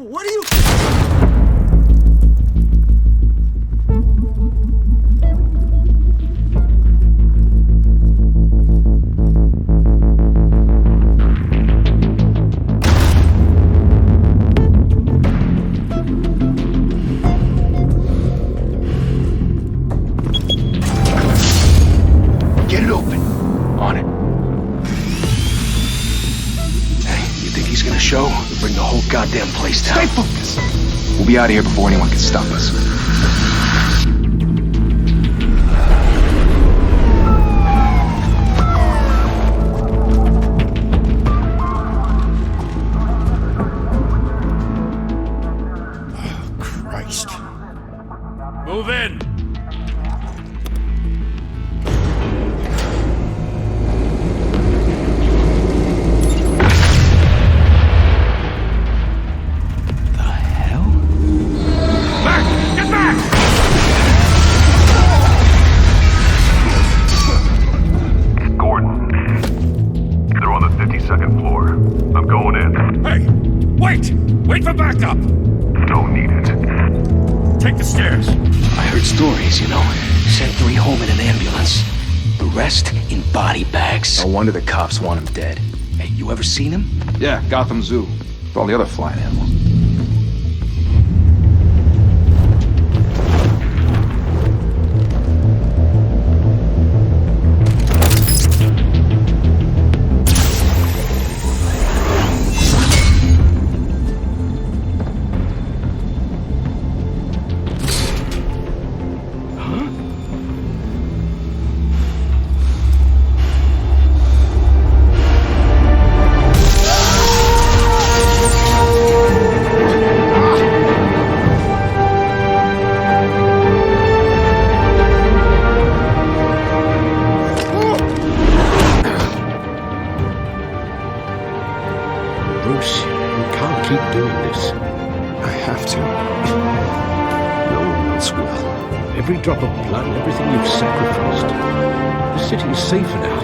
What are you... Get it open. On it. Hey, you think he's gonna show? We'll bring the whole goddamn place down. Stay focused. We'll be out of here before anyone can stop us. Oh, Christ. Move in! Wait for backup! Don't need it. Take the stairs. I heard stories, you know. Sent 3 home in an ambulance. The rest in body bags. No wonder the cops want him dead. Hey, you ever seen him? Yeah, Gotham Zoo. With all the other flying animals. Every drop of blood and everything you've sacrificed. The city is safer now.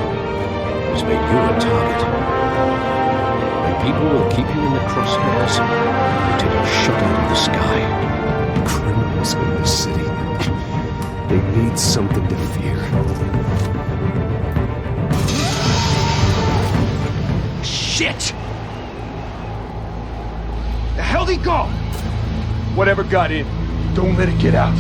It's made you a target. And people will keep you in the crosshairs until you're shot out of the sky. Criminals in the city. They need something to fear. Shit! The hell'd he go? Whatever got in, don't let it get out.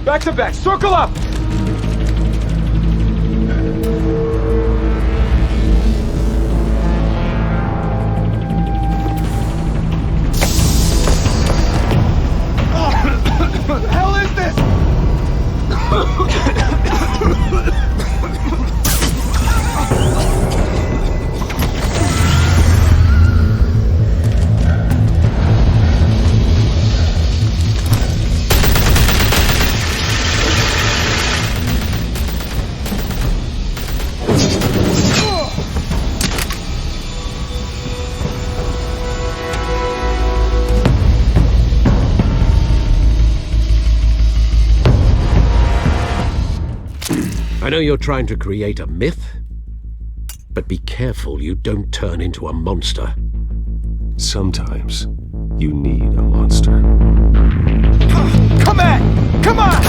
Back to back, circle up! What the hell is this? I know you're trying to create a myth, but be careful you don't turn into a monster. Sometimes you need a monster. Come on! Come on!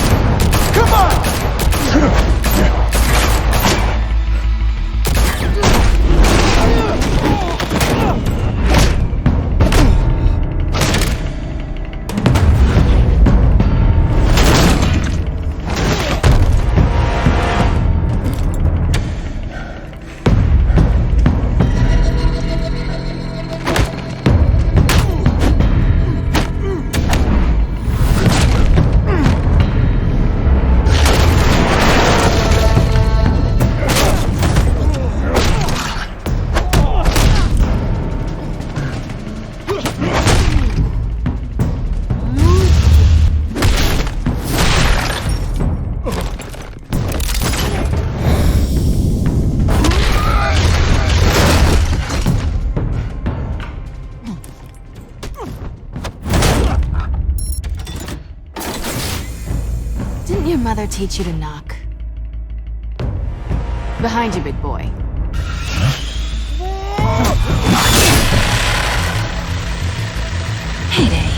Come on! Didn't your mother teach you to knock? Behind you, big boy. Heyday.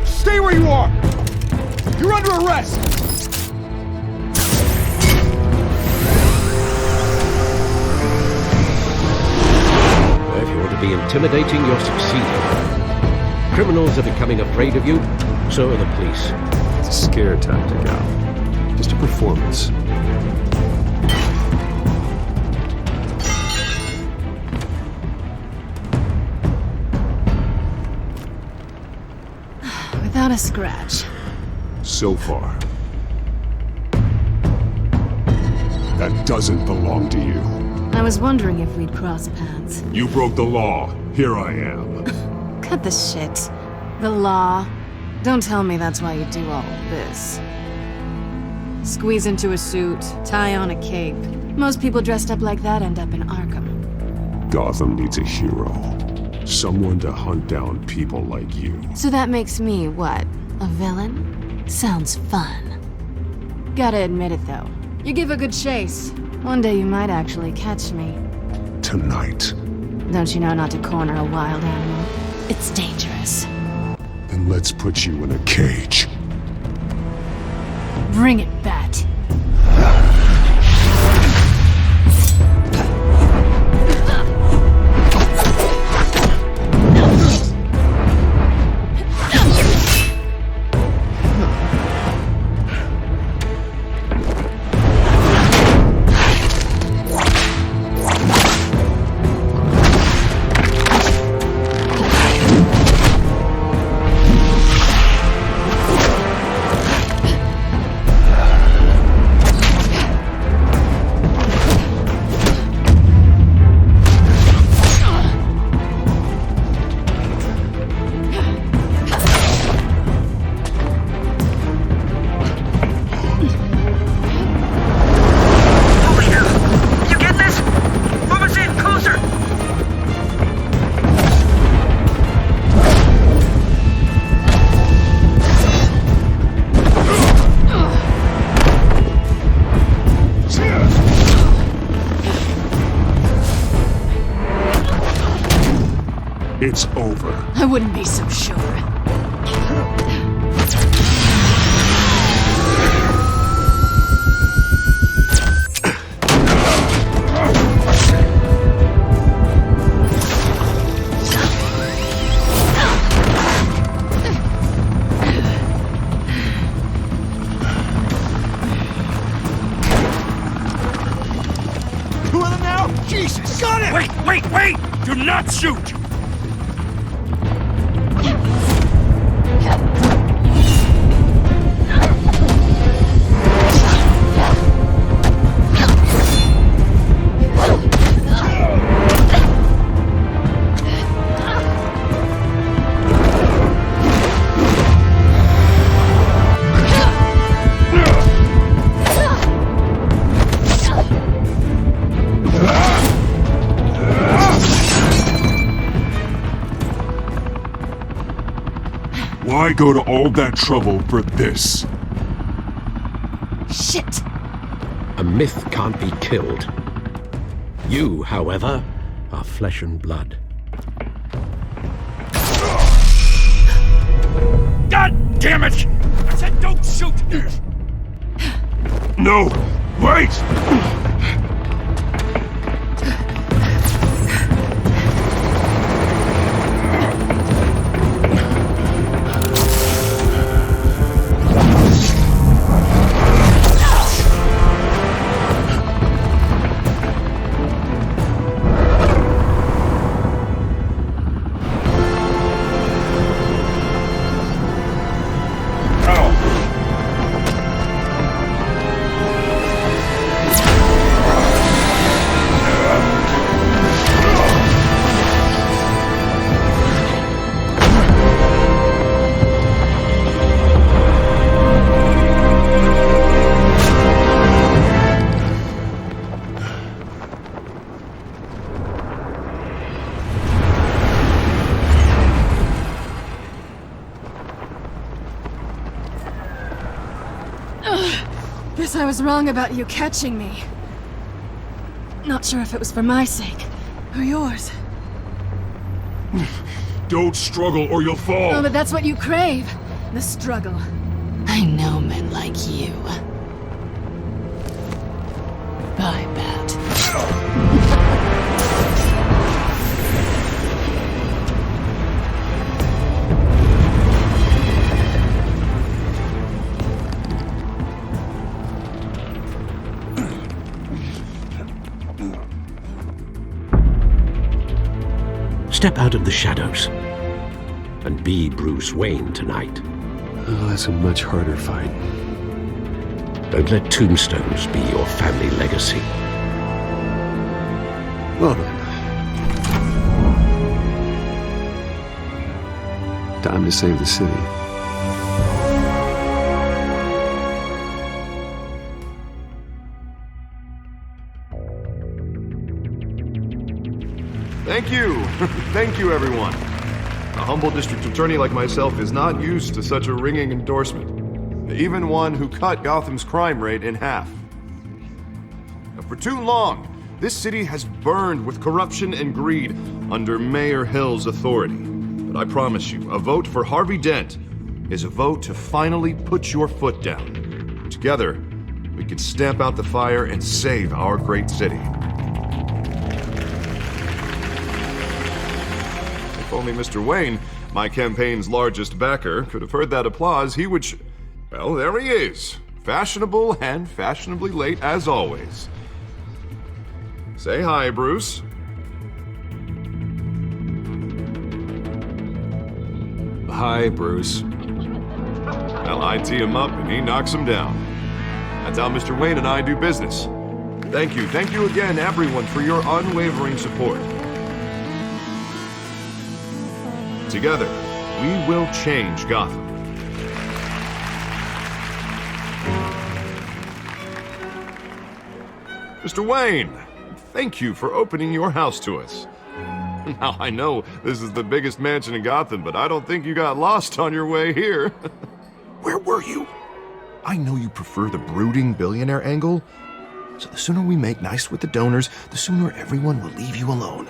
Stay where you are! You're under arrest! If you want to be intimidating, you're succeeding. Criminals are becoming afraid of you, so are the police. It's a scare tactic, Al. Just a performance. Without a scratch. So far. That doesn't belong to you. I was wondering if we'd cross paths. You broke the law. Here I am. Cut the shit. The law. Don't tell me that's why you do all this. Squeeze into a suit, tie on a cape. Most people dressed up like that end up in Arkham. Gotham needs a hero. Someone to hunt down people like you. So that makes me, what, a villain? Sounds fun. Gotta admit it, though. You give a good chase. One day you might actually catch me. Tonight. Don't you know not to corner a wild animal? It's dangerous. Then let's put you in a cage. Bring it, Bat. It's over. I wouldn't be so sure. Two of them now? Jesus! Got it! Wait! Do not shoot! Why go to all that trouble for this? Shit! A myth can't be killed. You, however, are flesh and blood. God damn it! I said don't shoot! No! Wait! I was wrong about you catching me. Not sure if it was for my sake, or yours. Don't struggle or you'll fall! Oh, but that's what you crave. The struggle. I know men like you. Bye, Bat. Step out of the shadows and be Bruce Wayne tonight. Oh, that's a much harder fight. Don't let tombstones be your family legacy. Well then. Time to save the city. Thank you. Thank you, everyone. A humble district attorney like myself is not used to such a ringing endorsement. Even one who cut Gotham's crime rate in half. For too long, this city has burned with corruption and greed under Mayor Hill's authority. But I promise you, a vote for Harvey Dent is a vote to finally put your foot down. Together, we can stamp out the fire and save our great city. If only Mr. Wayne, my campaign's largest backer, could have heard that applause, he would well, there he is. Fashionable and fashionably late as always. Say hi, Bruce. Hi, Bruce. Well, I tee him up and he knocks him down. That's how Mr. Wayne and I do business. Thank you again, everyone, for your unwavering support. Together, we will change Gotham. Mr. Wayne, thank you for opening your house to us. Now, I know this is the biggest mansion in Gotham, but I don't think you got lost on your way here. Where were you? I know you prefer the brooding billionaire angle, so the sooner we make nice with the donors, the sooner everyone will leave you alone.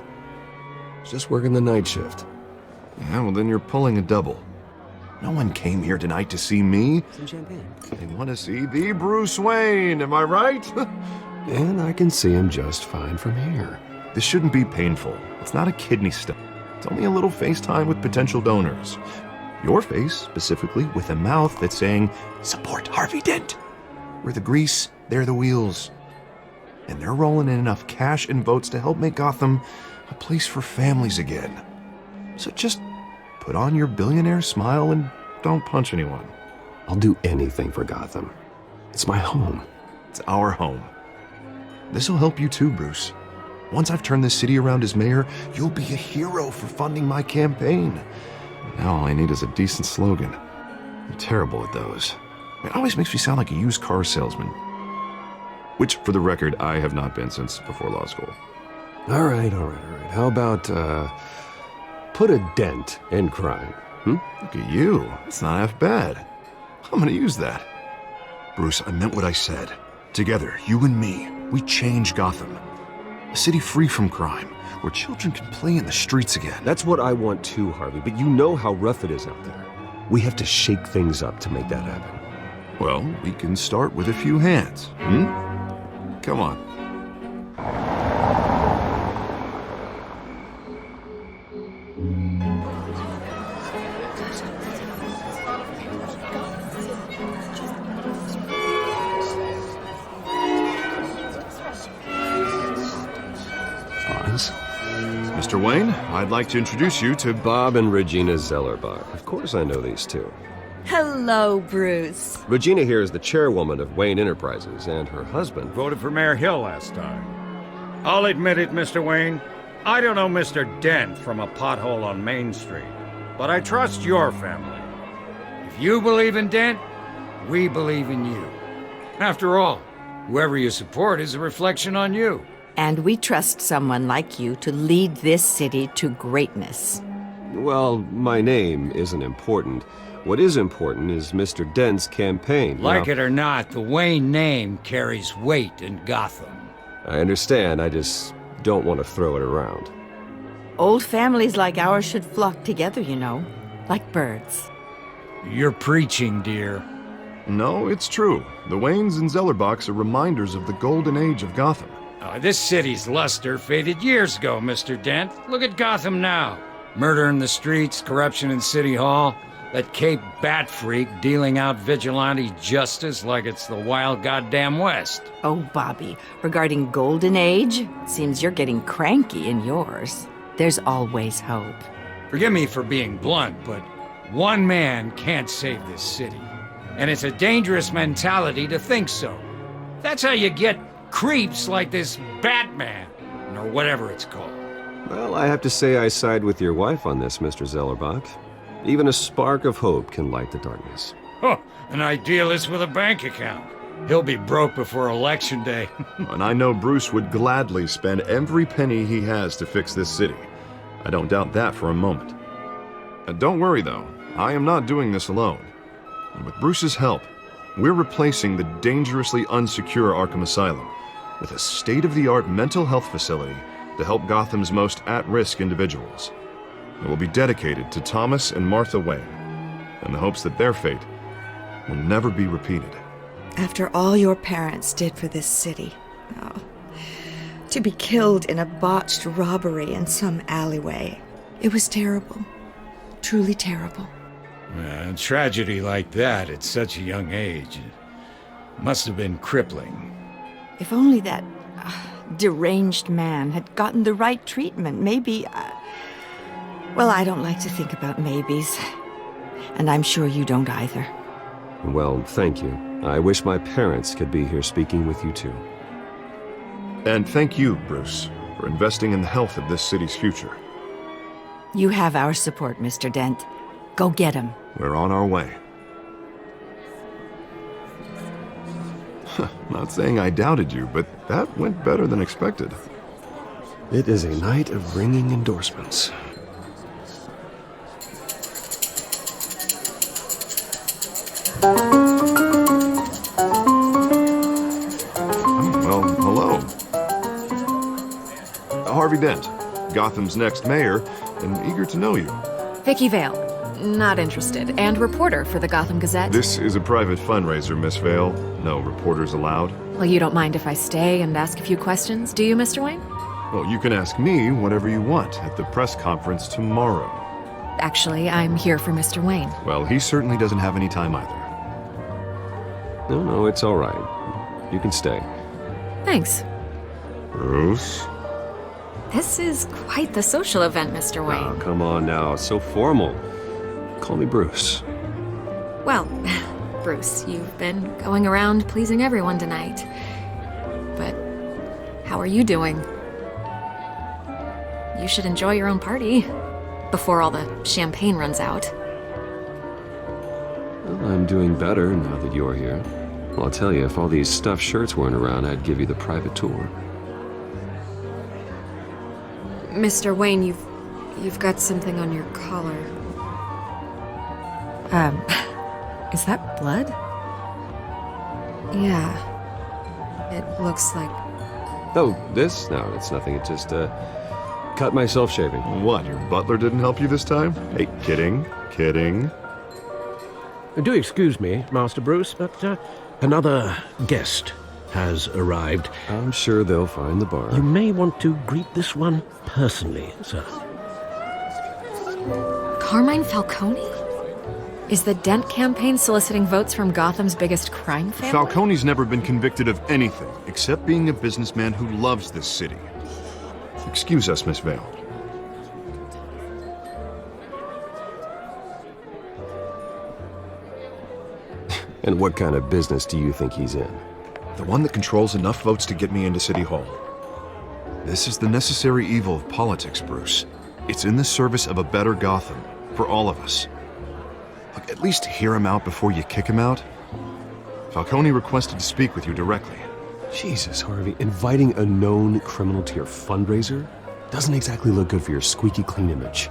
Just working the night shift. Yeah, well then you're pulling a double. No one came here tonight to see me. Some champagne. They want to see the Bruce Wayne, am I right? And I can see him just fine from here. This shouldn't be painful. It's not a kidney stone. It's only a little FaceTime with potential donors. Your face, specifically, with a mouth that's saying, support Harvey Dent. We're the grease, they're the wheels. And they're rolling in enough cash and votes to help make Gotham a place for families again. So just put on your billionaire smile and don't punch anyone. I'll do anything for Gotham. It's my home. It's our home. This'll help you too, Bruce. Once I've turned this city around as mayor, you'll be a hero for funding my campaign. Now all I need is a decent slogan. I'm terrible at those. It always makes me sound like a used car salesman. Which, for the record, I have not been since before law school. All right. How about, put a dent in crime, Look at you. That's not half bad. I'm gonna use that. Bruce, I meant what I said. Together, you and me, we change Gotham. A city free from crime, where children can play in the streets again. That's what I want too, Harvey, but you know how rough it is out there. We have to shake things up to make that happen. Well, we can start with a few hands, Come on. Mr. Wayne, I'd like to introduce you to Bob and Regina Zellerbach. Of course I know these two. Hello, Bruce. Regina here is the chairwoman of Wayne Enterprises, and her husband Voted for Mayor Hill last time. I'll admit it, Mr. Wayne. I don't know Mr. Dent from a pothole on Main Street, but I trust your family. If you believe in Dent, we believe in you. After all, whoever you support is a reflection on you. And we trust someone like you to lead this city to greatness. Well, my name isn't important. What is important is Mr. Dent's campaign. Like it or not, the Wayne name carries weight in Gotham. I understand, I just don't want to throw it around. Old families like ours should flock together, you know, like birds. You're preaching, dear. No, it's true. The Waynes and Zellerbachs are reminders of the golden age of Gotham. This city's luster faded years ago, Mr. Dent. Look at Gotham now. Murder in the streets, corruption in City Hall, that Cape Bat freak dealing out vigilante justice like it's the wild goddamn West. Oh, Bobby, regarding golden age, seems you're getting cranky in yours. There's always hope. Forgive me for being blunt, but one man can't save this city. And it's a dangerous mentality to think so. That's how you get creeps like this Batman, or whatever it's called. Well, I have to say I side with your wife on this, Mr. Zellerbach. Even a spark of hope can light the darkness. Oh, an idealist with a bank account. He'll be broke before Election Day. And I know Bruce would gladly spend every penny he has to fix this city. I don't doubt that for a moment. And don't worry, though. I am not doing this alone. And with Bruce's help, we're replacing the dangerously unsecure Arkham Asylum with a state-of-the-art mental health facility to help Gotham's most at-risk individuals. It will be dedicated to Thomas and Martha Wayne, in the hopes that their fate will never be repeated. After all your parents did for this city, to be killed in a botched robbery in some alleyway, it was terrible. Truly terrible. A tragedy like that at such a young age must have been crippling. If only that deranged man had gotten the right treatment, maybe... Well, I don't like to think about maybes. And I'm sure you don't either. Well, thank you. I wish my parents could be here speaking with you too. And thank you, Bruce, for investing in the health of this city's future. You have our support, Mr. Dent. Go get him. We're on our way. Not saying I doubted you, but that went better than expected. It is a night of ringing endorsements. Well, hello. Harvey Dent, Gotham's next mayor, and eager to know you. Vicky Vale. Not interested. And reporter for the Gotham Gazette. This is a private fundraiser, Miss Vale. No reporters allowed. Well, you don't mind if I stay and ask a few questions, do you, Mr. Wayne? Well, you can ask me whatever you want at the press conference tomorrow. Actually, I'm here for Mr. Wayne. Well, he certainly doesn't have any time either. No, it's all right. You can stay. Thanks. Bruce? This is quite the social event, Mr. Wayne. Oh, come on now. It's so formal. Call me Bruce. Well, Bruce, you've been going around pleasing everyone tonight. But how are you doing? You should enjoy your own party before all the champagne runs out. Well, I'm doing better now that you're here. Well, I'll tell you, if all these stuffed shirts weren't around, I'd give you the private tour. Mr. Wayne, you've got something on your collar. Is that blood? Yeah. It looks like... Oh, this? No, it's nothing. It just, cut myself shaving. What, your butler didn't help you this time? Hey, kidding. Do excuse me, Master Bruce, but another guest has arrived. I'm sure they'll find the bar. You may want to greet this one personally, sir. Carmine Falcone? Is the Dent campaign soliciting votes from Gotham's biggest crime family? Falcone's never been convicted of anything except being a businessman who loves this city. Excuse us, Miss Vale. And what kind of business do you think he's in? The one that controls enough votes to get me into City Hall. This is the necessary evil of politics, Bruce. It's in the service of a better Gotham, for all of us. Look, at least hear him out before you kick him out. Falcone requested to speak with you directly. Jesus, Harvey, inviting a known criminal to your fundraiser doesn't exactly look good for your squeaky clean image.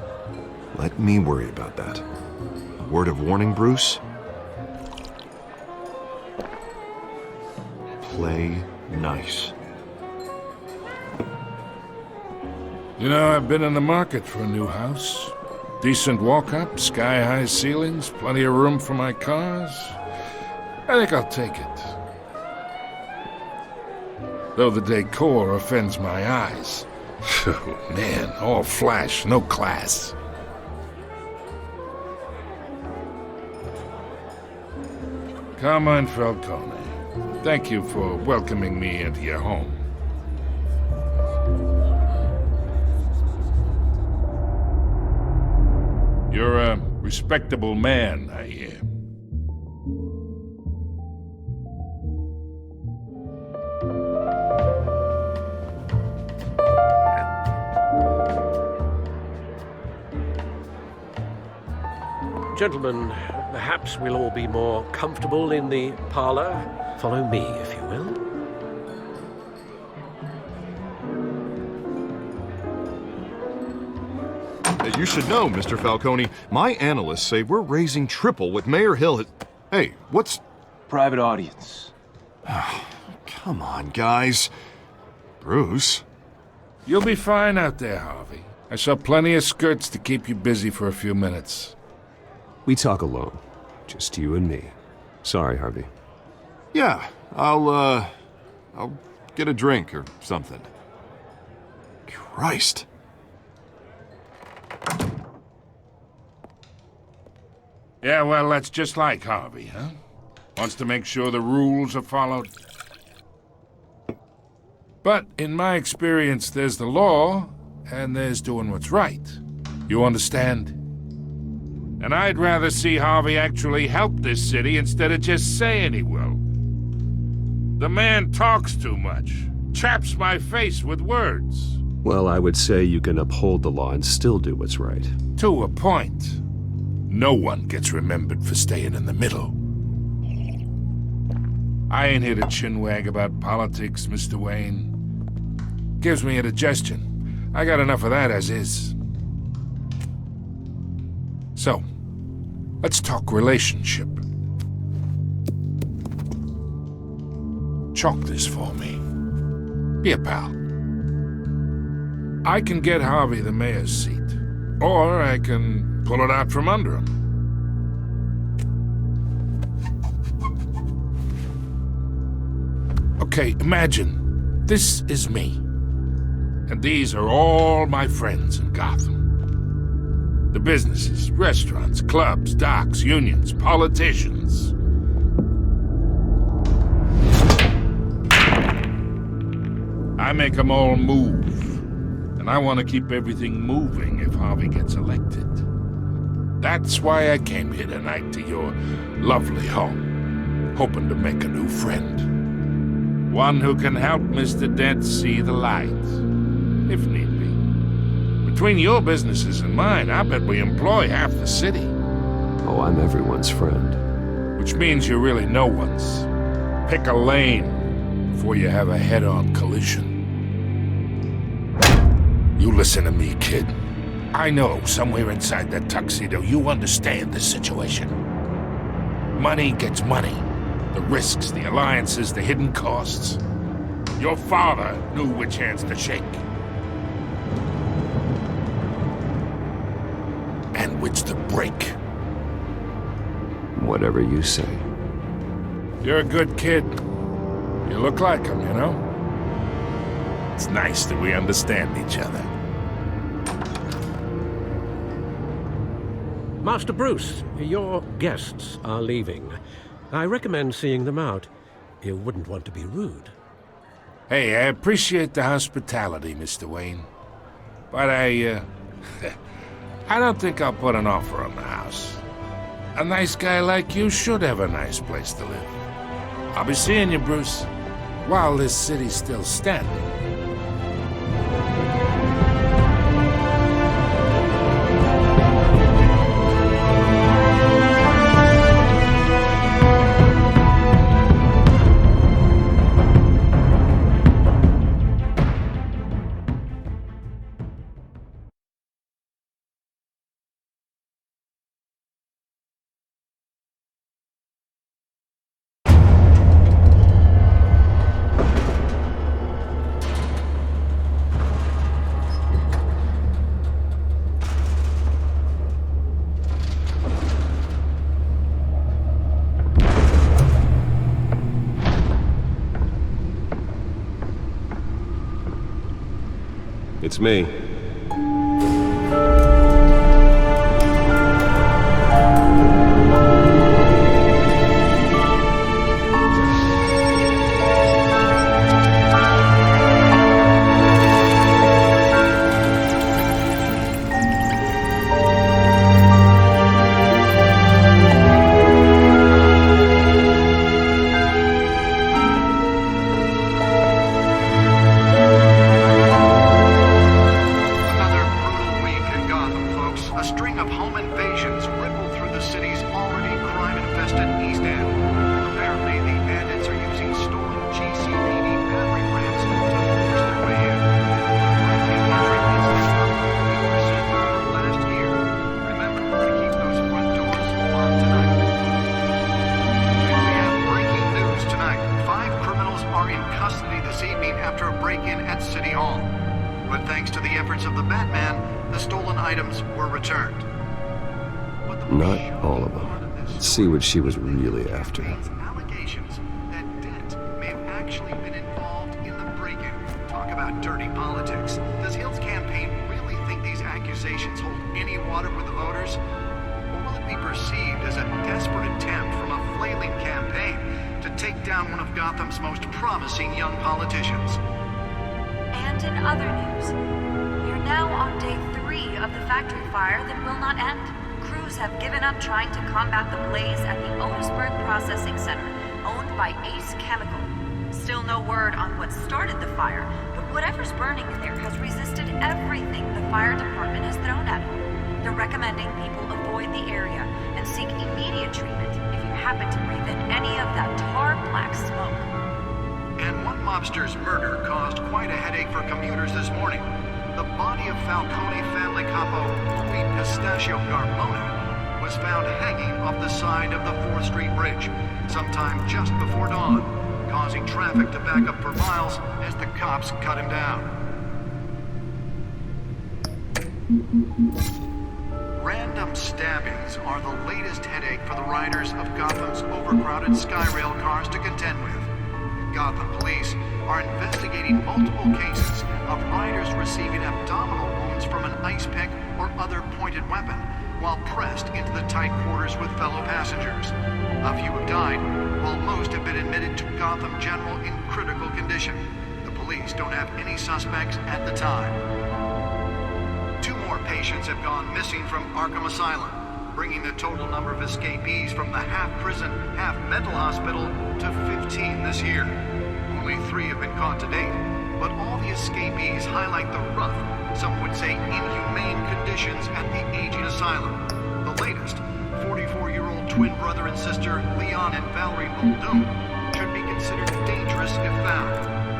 Let me worry about that. A word of warning, Bruce? Play nice. You know, I've been in the market for a new house. Decent walk-up, sky-high ceilings, plenty of room for my cars. I think I'll take it. Though the decor offends my eyes. Oh, man, all flash, no class. Carmine Falcone, thank you for welcoming me into your home. You're a respectable man, I hear. Gentlemen, perhaps we'll all be more comfortable in the parlor. Follow me, if you will. You should know, Mr. Falcone, my analysts say we're raising triple what Mayor Hill has... Hey, what's... Private audience. Come on, guys. Bruce? You'll be fine out there, Harvey. I saw plenty of skirts to keep you busy for a few minutes. We talk alone. Just you and me. Sorry, Harvey. Yeah, I'll get a drink or something. Christ. Yeah, well, that's just like Harvey, huh? Wants to make sure the rules are followed. But in my experience, there's the law, and there's doing what's right. You understand? And I'd rather see Harvey actually help this city instead of just saying he will. The man talks too much, chaps my face with words. Well, I would say you can uphold the law and still do what's right. To a point. No one gets remembered for staying in the middle. I ain't here to chinwag about politics, Mr. Wayne. Gives me indigestion. I got enough of that as is. So, let's talk relationship. Chalk this for me. Be a pal. I can get Harvey the mayor's seat, or I can pull it out from under him. Okay, imagine this is me, and these are all my friends in Gotham. The businesses, restaurants, clubs, docks, unions, politicians. I make them all move. And I want to keep everything moving if Harvey gets elected. That's why I came here tonight to your lovely home, hoping to make a new friend. One who can help Mr. Dent see the light, if need be. Between your businesses and mine, I bet we employ half the city. Oh, I'm everyone's friend. Which means you're really no one's. Pick a lane before you have a head-on collision. You listen to me, kid. I know somewhere inside that tuxedo you understand the situation. Money gets money. The risks, the alliances, the hidden costs. Your father knew which hands to shake. And which to break. Whatever you say. You're a good kid. You look like him, you know? It's nice that we understand each other. Master Bruce, your guests are leaving. I recommend seeing them out. You wouldn't want to be rude. Hey, I appreciate the hospitality, Mr. Wayne. But I don't think I'll put an offer on the house. A nice guy like you should have a nice place to live. I'll be seeing you, Bruce, while this city's still standing. It's me. Not all of them. Let's see what she was really after. Allegations that Dent may have actually been involved in the break-in. Talk about dirty politics. Does Hill's campaign really think these accusations hold any water with the voters? Or will it be perceived as a desperate attempt from a flailing campaign to take down one of Gotham's most promising young politicians? And in other news, we're now on day 3 of the factory fire that will not end. Crews have given up trying to combat the blaze at the Otisburg Processing Center, owned by Ace Chemical. Still no word on what started the fire, but whatever's burning in there has resisted everything the fire department has thrown at it. They're recommending people avoid the area and seek immediate treatment if you happen to breathe in any of that tar black smoke. And one mobster's murder caused quite a headache for commuters this morning. The body of Falcone family capo Louis Pistachio Garmona was found hanging off the side of the 4th Street Bridge sometime just before dawn, causing traffic to back up for miles as the cops cut him down. Random stabbings are the latest headache for the riders of Gotham's overcrowded Skyrail cars to contend with. Gotham police are investigating multiple cases of riders receiving abdominal wounds from an ice pick or other pointed weapon while pressed into the tight quarters with fellow passengers. A few have died, while most have been admitted to Gotham General in critical condition. The police don't have any suspects at the time. 2 more patients have gone missing from Arkham Asylum, bringing the total number of escapees from the half-prison, half-mental hospital to 15 this year. Only 3 have been caught to date, but all the escapees highlight the rough, some would say inhumane conditions at the aging asylum. The latest, 44-year-old twin brother and sister Leon and Valerie Muldoon, should be considered dangerous if found.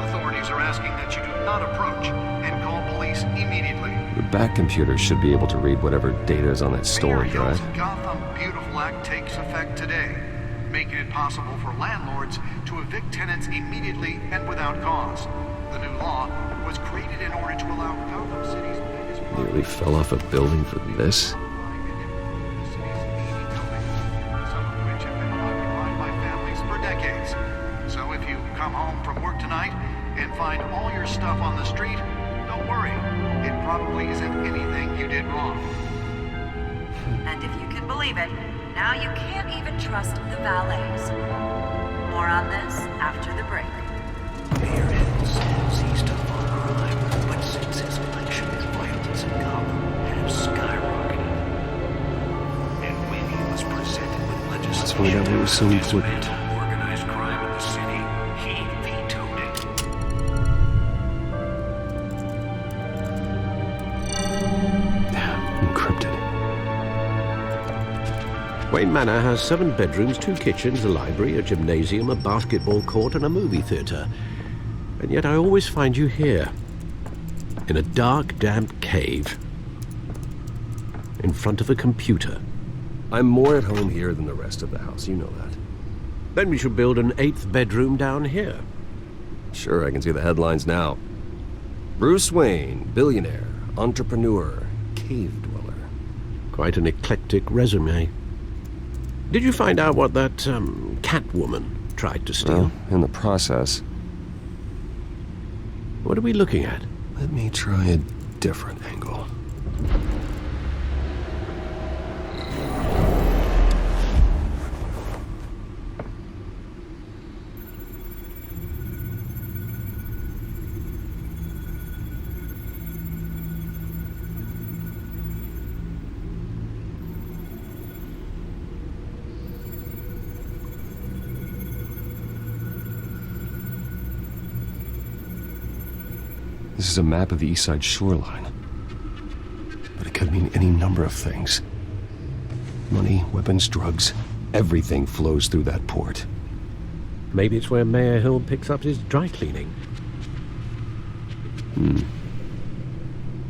Authorities are asking that you do not approach and call police immediately. The back computer should be able to read whatever data is on that storm drive. Gotham Beautiful Act takes effect today, making it possible for landlords to evict tenants immediately and without cause. The new law was created in order to allow Gotham City's biggest... Nearly fell off a building for this? Some of which have been occupied by families for decades. So if you come home from work tonight and find all your stuff on the street, don't worry. It probably isn't anything you did wrong. And if you can believe it, now you can't even trust the valets. More on this after the break. Mayor Hill says he's tough on crime, but since his election, violence in Gotham has skyrocketed. And when he was presented with legislation That's why that was so important. organized crime in the city, he vetoed it. Encrypted. Wayne Manor has 7 bedrooms, 2 kitchens, a library, a gymnasium, a basketball court, and a movie theater. And yet I always find you here, in a dark, damp cave, in front of a computer. I'm more at home here than the rest of the house, you know that. Then we should build an 8th bedroom down here. Sure, I can see the headlines now. Bruce Wayne, billionaire, entrepreneur, cave dweller. Quite an eclectic resume. Did you find out what that, Catwoman tried to steal? Well, in the process. What are we looking at? Let me try a different angle. This is a map of the East Side shoreline. But it could mean any number of things. Money, weapons, drugs, everything flows through that port. Maybe it's where Mayor Hill picks up his dry cleaning.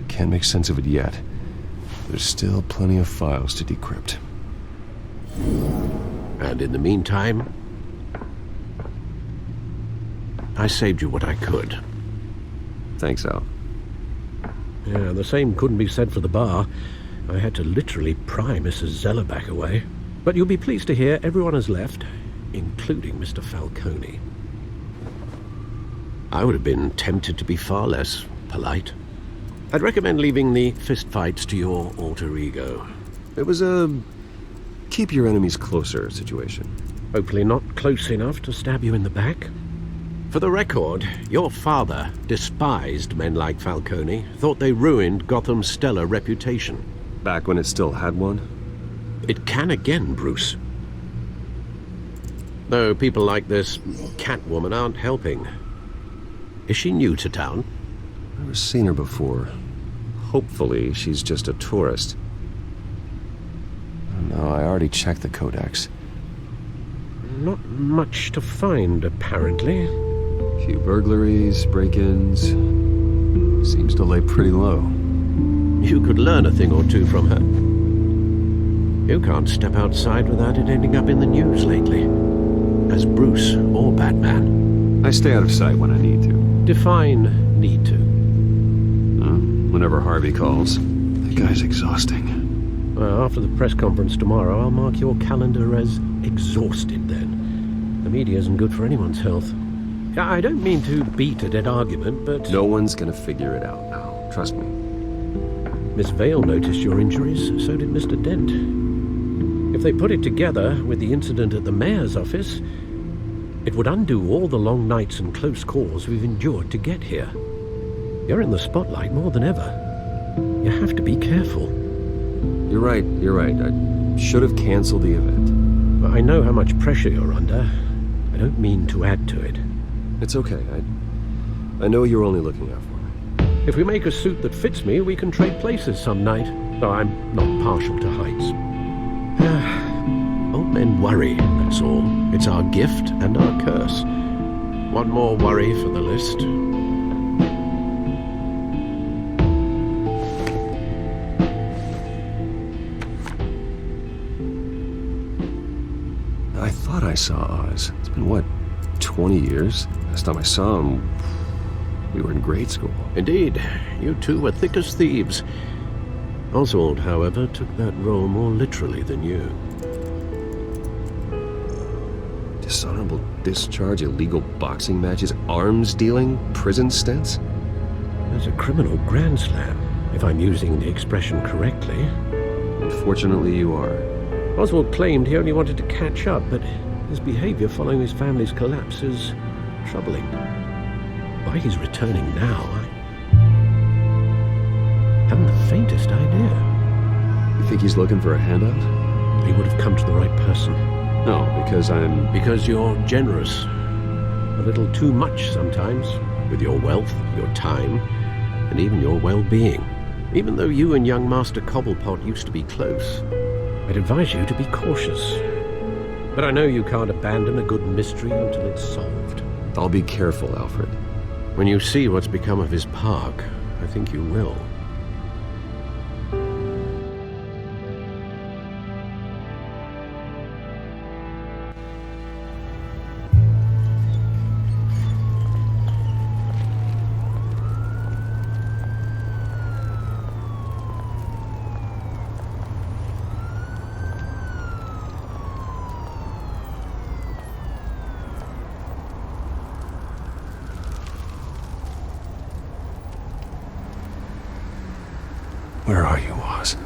Can't make sense of it yet. There's still plenty of files to decrypt. And in the meantime, I saved you what I could. Thanks, Al. Yeah, the same couldn't be said for the bar. I had to literally pry Mrs. Zellerback away. But you'll be pleased to hear everyone has left, including Mr. Falcone. I would have been tempted to be far less polite. I'd recommend leaving the fistfights to your alter ego. It was a keep your enemies closer situation. Hopefully not close enough to stab you in the back. For the record, your father despised men like Falcone, thought they ruined Gotham's stellar reputation. Back when it still had one? It can again, Bruce. Though people like this Catwoman aren't helping. Is she new to town? Never seen her before. Hopefully she's just a tourist. No, I already checked the codex. Not much to find, apparently. Few burglaries, break-ins. Seems to lay pretty low. You could learn a thing or two from her. You can't step outside without it ending up in the news lately. As Bruce or Batman. I stay out of sight when I need to. Define need to. Whenever Harvey calls. That guy's exhausting. Well, after the press conference tomorrow, I'll mark your calendar as exhausted then. The media isn't good for anyone's health. I don't mean to beat a dead argument, but... No one's gonna figure it out now. Trust me. Miss Vale noticed your injuries, so did Mr. Dent. If they put it together with the incident at the mayor's office, it would undo all the long nights and close calls we've endured to get here. You're in the spotlight more than ever. You have to be careful. You're right. I should have canceled the event. I know how much pressure you're under. I don't mean to add to it. It's okay. I know you're only looking out for me. If we make a suit that fits me, we can trade places some night. Though I'm not partial to heights. Old men worry, that's all. It's our gift and our curse. One more worry for the list. I thought I saw Oz. It's been, what, 20 years? Last time I saw him, we were in grade school. Indeed. You two were thick as thieves. Oswald, however, took that role more literally than you. Dishonorable discharge, illegal boxing matches, arms dealing, prison stints? There's a criminal grand slam, if I'm using the expression correctly. Unfortunately, you are. Oswald claimed he only wanted to catch up, but his behavior following his family's collapse is troubling. Why he's returning now, I haven't the faintest idea. You think he's looking for a handout? He would have come to the right person. No, because I'm... Because you're generous. A little too much sometimes, with your wealth, your time, and even your well-being. Even though you and young Master Cobblepot used to be close, I'd advise you to be cautious. But I know you can't abandon a good mystery until it's solved. I'll be careful, Alfred. When you see what's become of his park, I think you will. Where are you, Oz?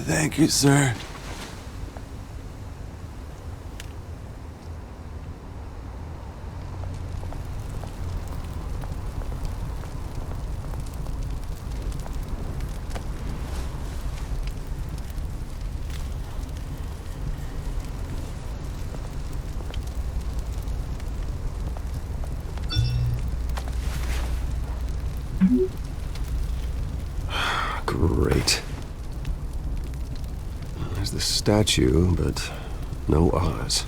Thank you, sir. Great. There's the statue, but no Oz.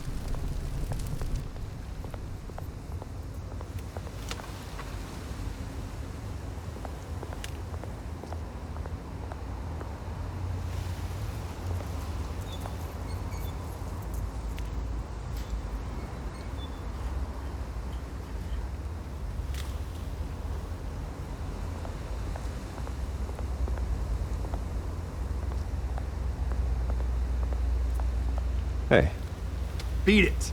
Hey. Beat it.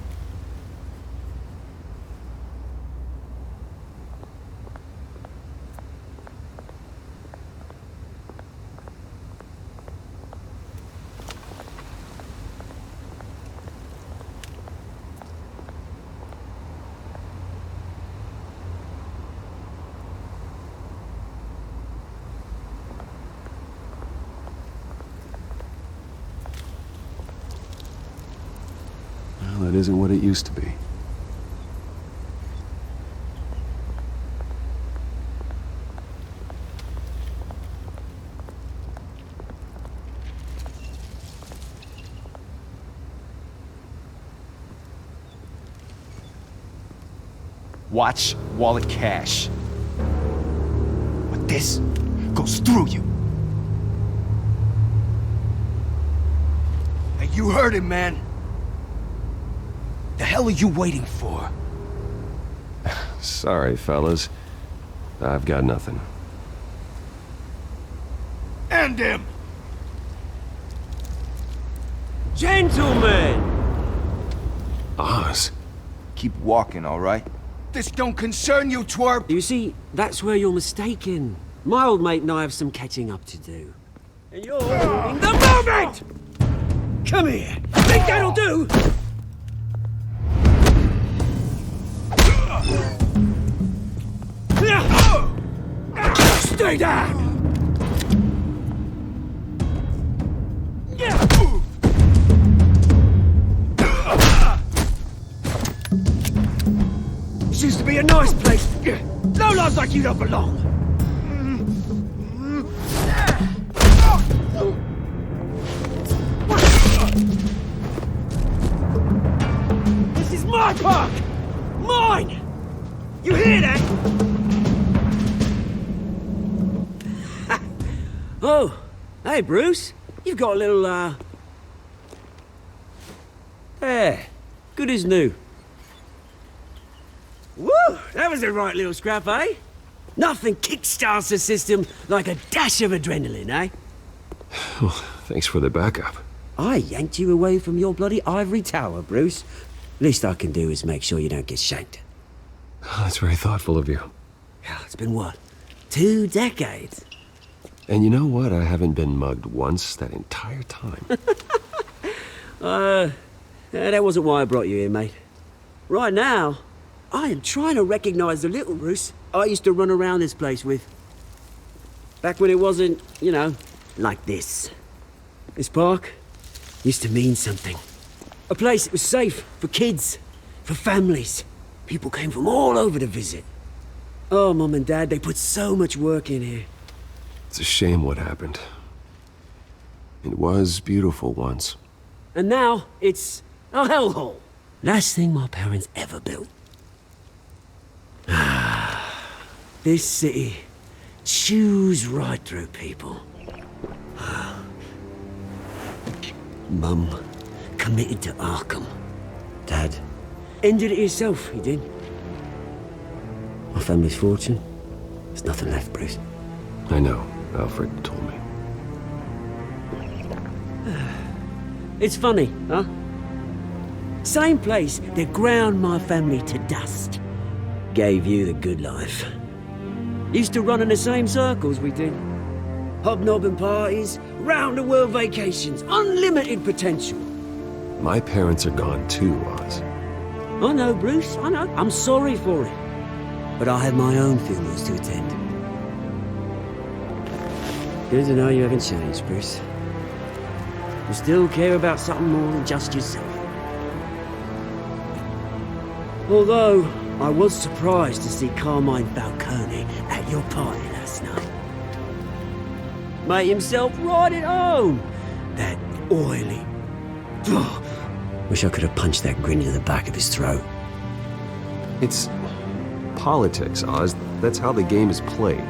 Well, it isn't what it used to be. Watch wallet cash. But this goes through you. Hey, you heard him, man. The hell are you waiting for? Sorry, fellas. I've got nothing. End him! Gentlemen! Oz. Keep walking, all right? This don't concern you, twerp! You see, that's where you're mistaken. My old mate and I have some catching up to do. And you're ruining the moment! Come here! Think that'll do? Stay down! This used to be a nice place. No lives like you don't belong. This is my park! Mine! You hear that? Oh, hey, Bruce. You've got a little, There. Good as new. Woo! That was a right little scrap, eh? Nothing kickstarts the system like a dash of adrenaline, eh? Well, thanks for the backup. I yanked you away from your bloody ivory tower, Bruce. Least I can do is make sure you don't get shanked. That's very thoughtful of you. Yeah, it's been what? 2 decades? And you know what? I haven't been mugged once that entire time. That wasn't why I brought you here, mate. Right now, I am trying to recognize the little Bruce I used to run around this place with. Back when it wasn't, you know, like this. This park used to mean something. A place that was safe for kids, for families. People came from all over to visit. Oh, Mum and Dad, they put so much work in here. It's a shame what happened. It was beautiful once. And now, it's a hellhole. Last thing my parents ever built. This city chews right through people. Mum committed to Arkham. Dad ended it himself, he did. My family's fortune, there's nothing left, Bruce. I know. Alfred told me. It's funny, huh? Same place that ground my family to dust. Gave you the good life. Used to run in the same circles we did. Hobnobbing parties, round-the-world vacations, unlimited potential. My parents are gone too, Oz. I know, Bruce, I know. I'm sorry for it. But I have my own funerals to attend. Good to know you haven't changed, Bruce. You still care about something more than just yourself. Although, I was surprised to see Carmine Falcone at your party last night. Made himself right at home. That oily... Wish I could have punched that grin to the back of his throat. It's politics, Oz. That's how the game is played.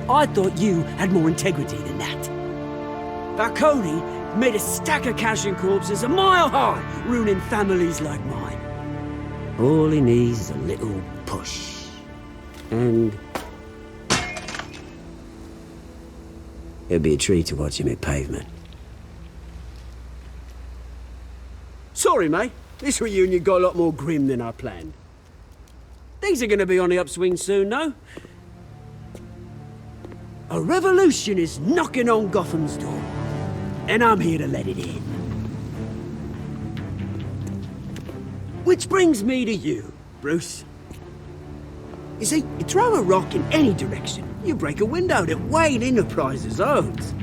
I thought you had more integrity than that. Falcone made a stack of cash and corpses a mile high, ruining families like mine. All he needs is a little push. And... it'll be a treat to watch him hit pavement. Sorry, mate. This reunion got a lot more grim than I planned. Things are gonna be on the upswing soon, no? A revolution is knocking on Gotham's door. And I'm here to let it in. Which brings me to you, Bruce. You see, you throw a rock in any direction, you break a window that Wayne Enterprises owns.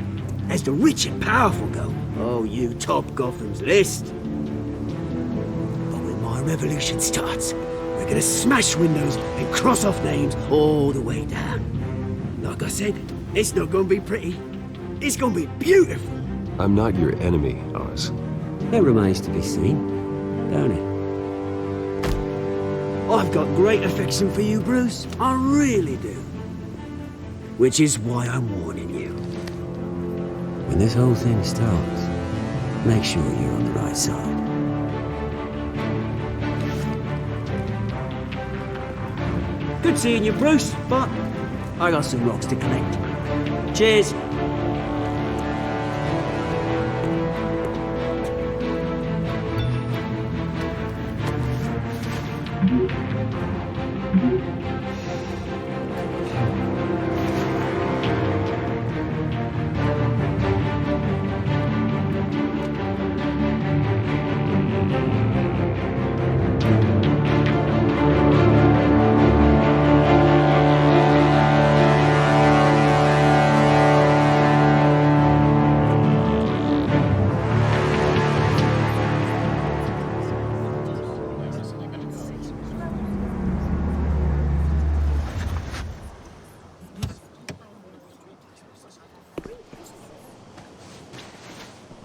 As the rich and powerful go, oh, you top Gotham's list. But when my revolution starts, we're gonna smash windows and cross off names all the way down. Like I said, it's not gonna be pretty. It's gonna be beautiful. I'm not your enemy, Oz. That remains to be seen, don't it? I've got great affection for you, Bruce. I really do. Which is why I'm warning you. When this whole thing starts, make sure you're on the right side. Good seeing you, Bruce, but I got some rocks to collect. Cheers.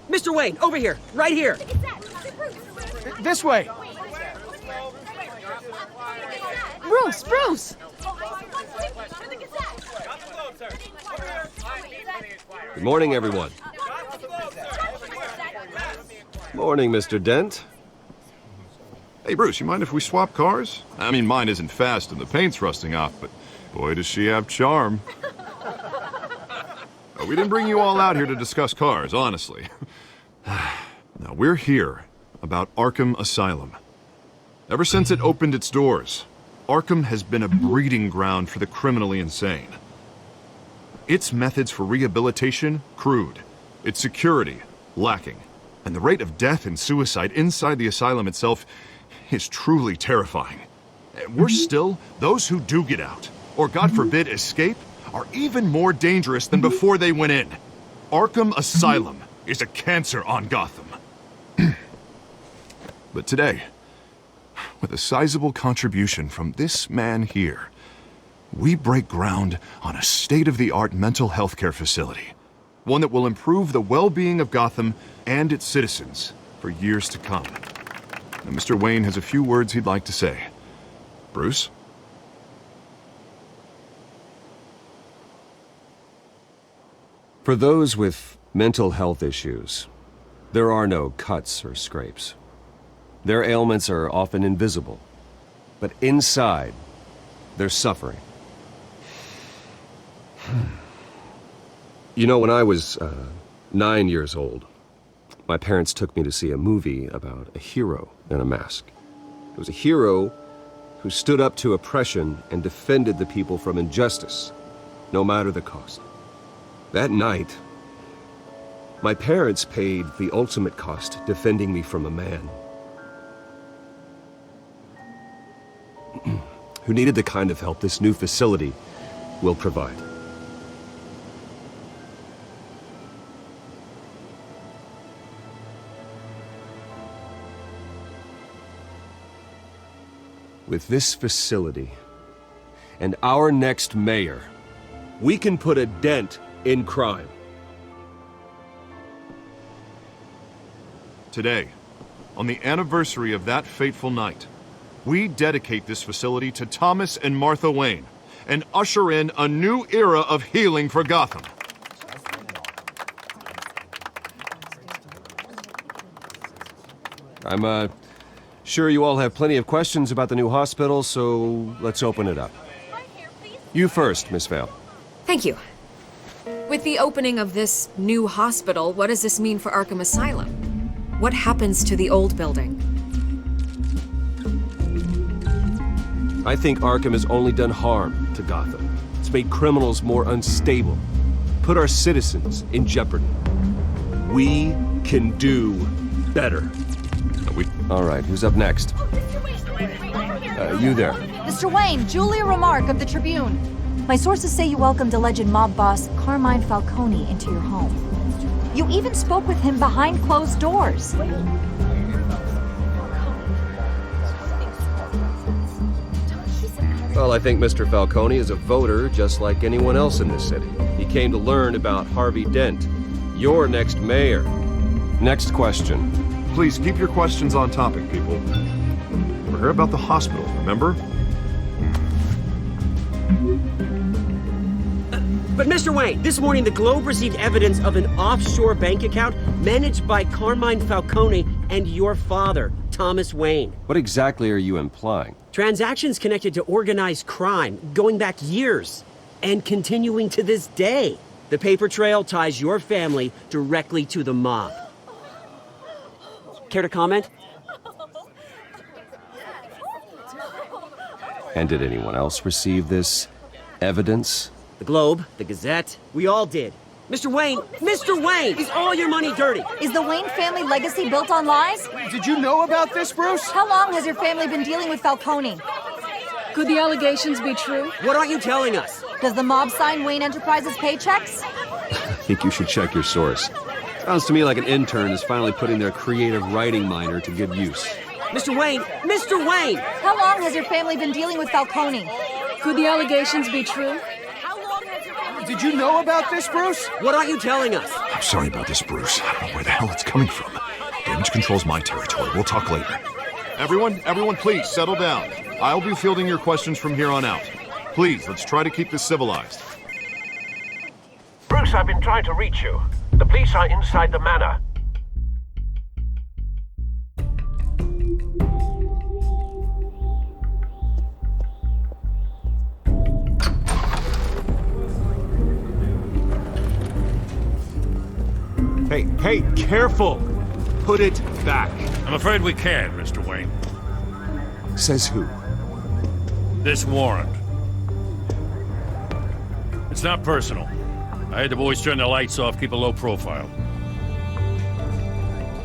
Mr. Wayne, over here, right here. This way. Bruce, Bruce! Good morning, everyone. Morning, Mr. Dent. Hey, Bruce, you mind if we swap cars? I mean, mine isn't fast and the paint's rusting off, but boy, does she have charm. We didn't bring you all out here to discuss cars, honestly. Now, we're here about Arkham Asylum. Ever since it opened its doors, Arkham has been a breeding ground for the criminally insane. Its methods for rehabilitation, crude. Its security, lacking. And the rate of death and suicide inside the asylum itself is truly terrifying. Worse still, those who do get out, or God forbid escape, are even more dangerous than before they went in. Arkham Asylum is a cancer on Gotham. But today, with a sizable contribution from this man here, we break ground on a state-of-the-art mental health care facility. One that will improve the well-being of Gotham and its citizens for years to come. Now, Mr. Wayne has a few words he'd like to say. Bruce? For those with mental health issues, there are no cuts or scrapes. Their ailments are often invisible, but inside, they're suffering. You know, when I was 9 years old, my parents took me to see a movie about a hero in a mask. It was a hero who stood up to oppression and defended the people from injustice, no matter the cost. That night, my parents paid the ultimate cost defending me from a man who needed the kind of help this new facility will provide. With this facility and our next mayor, we can put a dent in crime. Today, on the anniversary of that fateful night, we dedicate this facility to Thomas and Martha Wayne and usher in a new era of healing for Gotham. I'm sure you all have plenty of questions about the new hospital, so let's open it up. You first, Miss Vale. Thank you. With the opening of this new hospital, what does this mean for Arkham Asylum? What happens to the old building? I think Arkham has only done harm to Gotham. It's made criminals more unstable, put our citizens in jeopardy. We can do better. All right, who's up next? You there. Mr. Wayne, Julia Remark of the Tribune. My sources say you welcomed alleged mob boss Carmine Falcone into your home. You even spoke with him behind closed doors. Well, I think Mr. Falcone is a voter just like anyone else in this city. He came to learn about Harvey Dent, your next mayor. Next question. Please keep your questions on topic, people. We're here about the hospital, remember? But Mr. Wayne, this morning the Globe received evidence of an offshore bank account managed by Carmine Falcone and your father, Thomas Wayne. What exactly are you implying? Transactions connected to organized crime, going back years, and continuing to this day. The paper trail ties your family directly to the mob. Care to comment? And did anyone else receive this evidence? The Globe, the Gazette, we all did. Mr. Wayne, is all your money dirty? Is the Wayne family legacy built on lies? Did you know about this, Bruce? How long has your family been dealing with Falcone? Could the allegations be true? What aren't you telling us? Does the mob sign Wayne Enterprises paychecks? I think you should check your source. Sounds to me like an intern is finally putting their creative writing minor to good use. Mr. Wayne! How long has your family been dealing with Falcone? Could the allegations be true? Did you know about this, Bruce? What aren't you telling us? I'm sorry about this, Bruce. I don't know where the hell it's coming from. Damage control's my territory. We'll talk later. Everyone, please, settle down. I'll be fielding your questions from here on out. Please, let's try to keep this civilized. Bruce, I've been trying to reach you. The police are inside the manor. Hey, careful! Put it back. I'm afraid we can't, Mr. Wayne. Says who? This warrant. It's not personal. I had the boys turn the lights off, keep a low profile.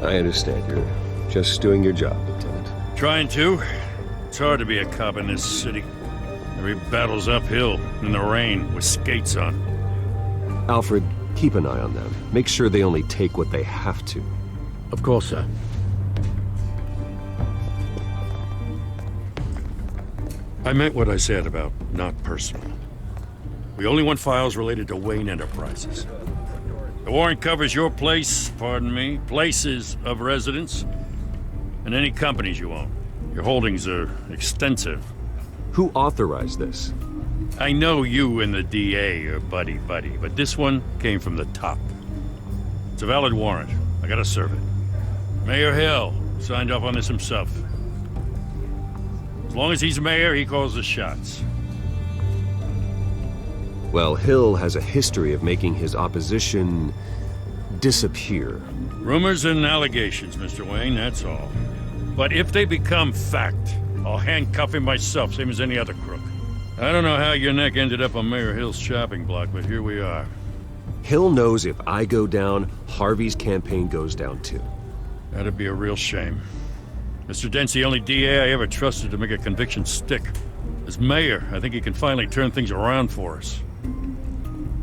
I understand. You're just doing your job, Lieutenant. Trying to. It's hard to be a cop in this city. Every battle's uphill, in the rain, with skates on. Alfred, keep an eye on them. Make sure they only take what they have to. Of course, sir. I meant what I said about not personal. We only want files related to Wayne Enterprises. The warrant covers your places of residence, and any companies you own. Your holdings are extensive. Who authorized this? I know you and the DA are buddy-buddy, but this one came from the top. It's a valid warrant. I gotta serve it. Mayor Hill signed off on this himself. As long as he's mayor, he calls the shots. Well, Hill has a history of making his opposition disappear. Rumors and allegations, Mr. Wayne, that's all. But if they become fact, I'll handcuff him myself, same as any other crook. I don't know how your neck ended up on Mayor Hill's shopping block, but here we are. Hill knows if I go down, Harvey's campaign goes down too. That'd be a real shame. Mr. Dent's the only DA I ever trusted to make a conviction stick. As mayor, I think he can finally turn things around for us.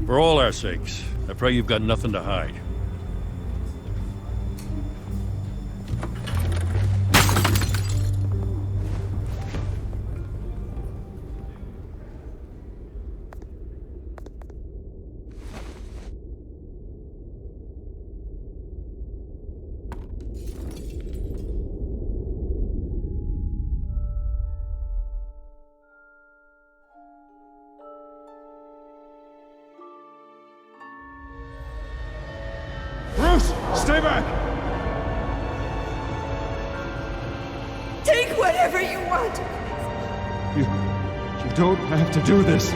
For all our sakes, I pray you've got nothing to hide. Stay back! Take whatever you want! You don't have to do this.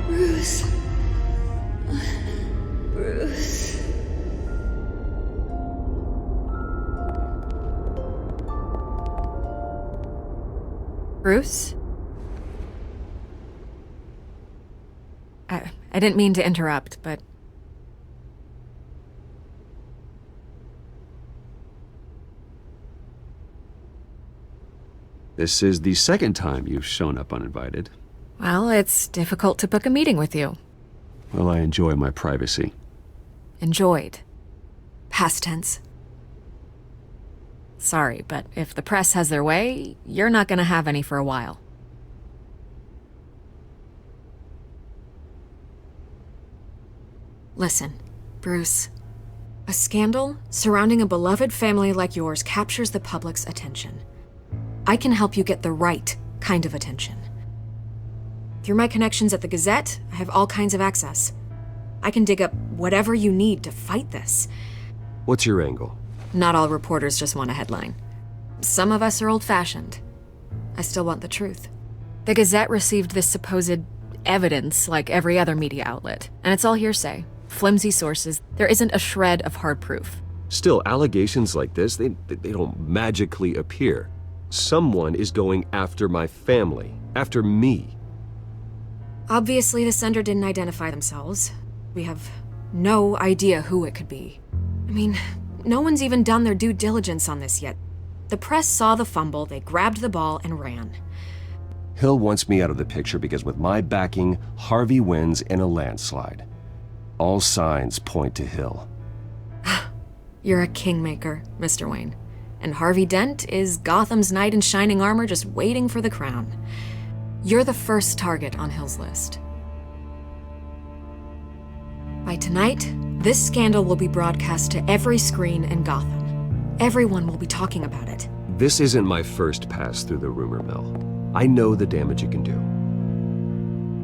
Bruce. Bruce. Bruce? I didn't mean to interrupt, but... This is the second time you've shown up uninvited. Well, it's difficult to book a meeting with you. Well, I enjoy my privacy. Enjoyed. Past tense. Sorry, but if the press has their way, you're not gonna have any for a while. Listen, Bruce. A scandal surrounding a beloved family like yours captures the public's attention. I can help you get the right kind of attention. Through my connections at the Gazette, I have all kinds of access. I can dig up whatever you need to fight this. What's your angle? Not all reporters just want a headline. Some of us are old-fashioned. I still want the truth. The Gazette received this supposed evidence like every other media outlet, and it's all hearsay. Flimsy sources. There isn't a shred of hard proof. Still, allegations like this, they don't magically appear. Someone is going after my family, after me. Obviously, the sender didn't identify themselves. We have no idea who it could be. I mean, no one's even done their due diligence on this yet. The press saw the fumble, they grabbed the ball and ran. Hill wants me out of the picture because with my backing, Harvey wins in a landslide. All signs point to Hill. You're a kingmaker, Mr. Wayne. And Harvey Dent is Gotham's knight in shining armor just waiting for the crown. You're the first target on Hill's list. By tonight, this scandal will be broadcast to every screen in Gotham. Everyone will be talking about it. This isn't my first pass through the rumor mill. I know the damage it can do.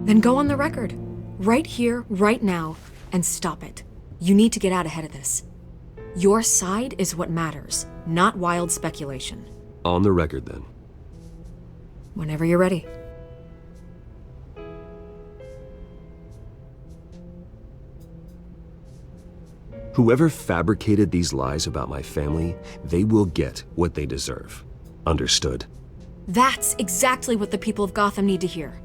Then go on the record. Right here, right now, and stop it. You need to get out ahead of this. Your side is what matters, not wild speculation. On the record, then. Whenever you're ready. Whoever fabricated these lies about my family, they will get what they deserve. Understood? That's exactly what the people of Gotham need to hear.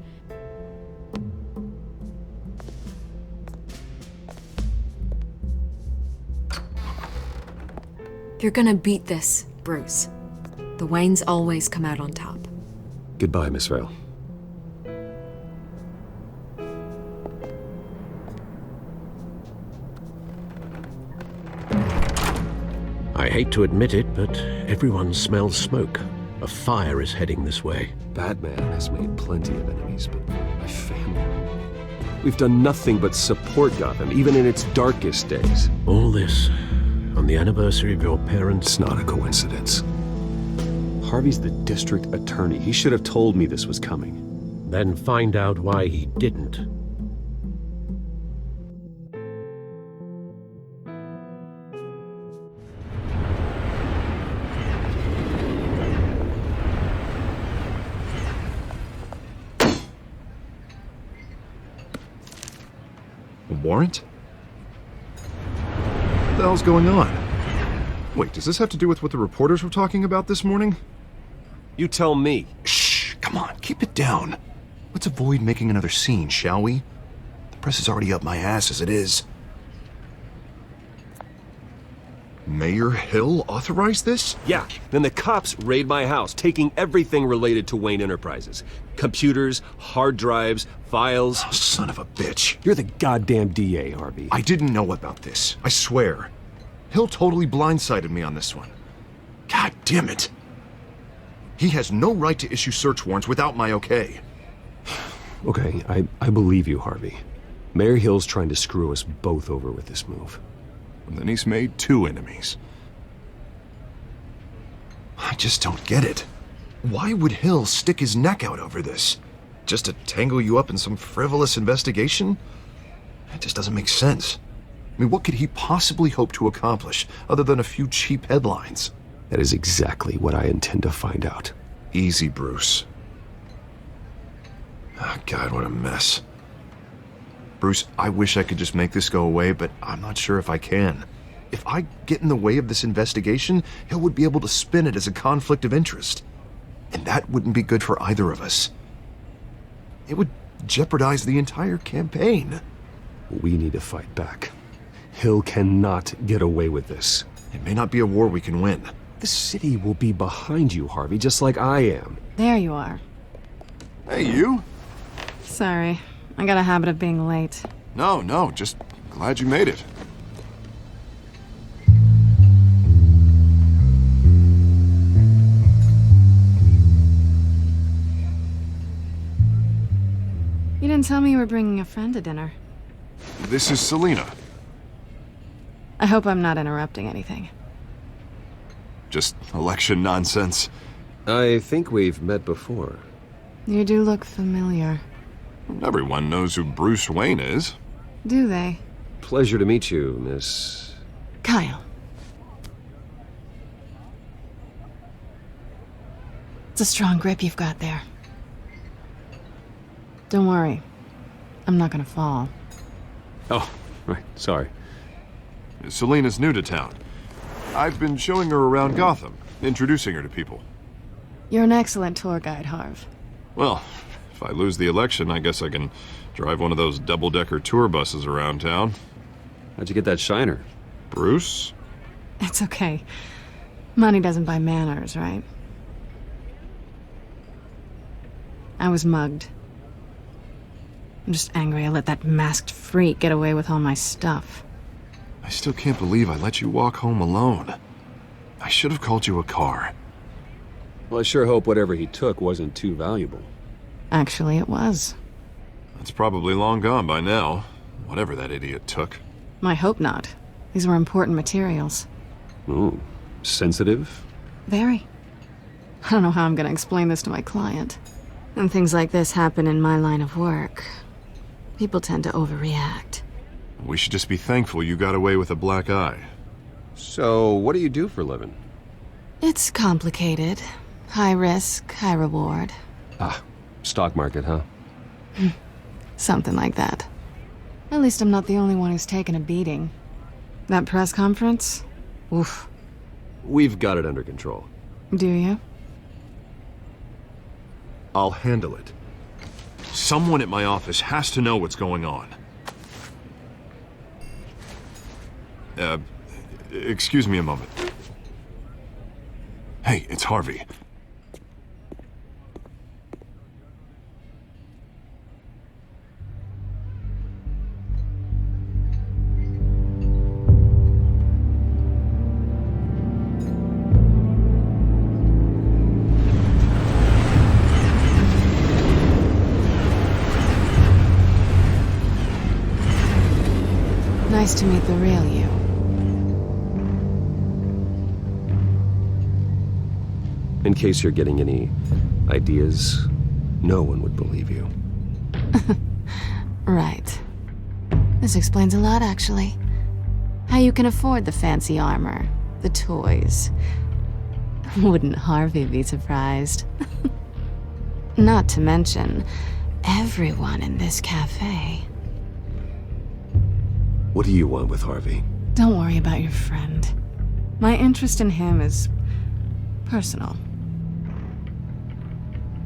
You're gonna beat this, Bruce. The Waynes always come out on top. Goodbye, Miss Vale. I hate to admit it, but everyone smells smoke. A fire is heading this way. Batman has made plenty of enemies, but my family... We've done nothing but support Gotham, even in its darkest days. All this on the anniversary of your parents'... It's not a coincidence. Harvey's the district attorney. He should have told me this was coming. Then find out why he didn't. A warrant? What the hell's going on? Wait, does this have to do with what the reporters were talking about this morning? You tell me. Shh, come on, keep it down. Let's avoid making another scene, shall we? The press is already up my ass as it is. Mayor Hill authorized this? Yeah, then the cops raid my house, taking everything related to Wayne Enterprises. Computers, hard drives, files. Oh, son of a bitch. You're the goddamn DA, Harvey. I didn't know about this, I swear. Hill totally blindsided me on this one. God damn it. He has no right to issue search warrants without my okay. Okay, I believe you, Harvey. Mayor Hill's trying to screw us both over with this move. And then he's made 2 enemies. I just don't get it. Why would Hill stick his neck out over this? Just to tangle you up in some frivolous investigation? It just doesn't make sense. I mean, what could he possibly hope to accomplish other than a few cheap headlines? That is exactly what I intend to find out. Easy, Bruce. Oh, God, what a mess. Bruce, I wish I could just make this go away, but I'm not sure if I can. If I get in the way of this investigation, Hill would be able to spin it as a conflict of interest. And that wouldn't be good for either of us. It would jeopardize the entire campaign. We need to fight back. Hill cannot get away with this. It may not be a war we can win. The city will be behind you, Harvey, just like I am. There you are. Hey, you? Sorry. I got a habit of being late. No, just glad you made it. You didn't tell me you were bringing a friend to dinner. This is Selina. I hope I'm not interrupting anything. Just election nonsense. I think we've met before. You do look familiar. Everyone knows who Bruce Wayne is. Do they? Pleasure to meet you, Miss... Kyle. It's a strong grip you've got there. Don't worry. I'm not gonna fall. Oh, right. Sorry. Selina's new to town. I've been showing her around Gotham, introducing her to people. You're an excellent tour guide, Harv. Well, if I lose the election, I guess I can drive one of those double-decker tour buses around town. How'd you get that shiner? Bruce? It's okay. Money doesn't buy manners, right? I was mugged. I'm just angry I let that masked freak get away with all my stuff. I still can't believe I let you walk home alone. I should have called you a car. Well, I sure hope whatever he took wasn't too valuable. Actually, it was. It's probably long gone by now, whatever that idiot took. I hope not. These were important materials. Ooh, sensitive? Very. I don't know how I'm gonna explain this to my client. When things like this happen in my line of work, people tend to overreact. We should just be thankful you got away with a black eye. So, what do you do for a living? It's complicated. High risk, high reward. Ah, stock market, huh? Something like that. At least I'm not the only one who's taken a beating. That press conference? Oof. We've got it under control. Do you? I'll handle it. Someone at my office has to know what's going on. Excuse me a moment. Hey, it's Harvey. Nice to meet the real you. In case you're getting any ideas, no one would believe you. Right. This explains a lot, actually. How you can afford the fancy armor, the toys. Wouldn't Harvey be surprised? Not to mention, everyone in this cafe. What do you want with Harvey? Don't worry about your friend. My interest in him is personal.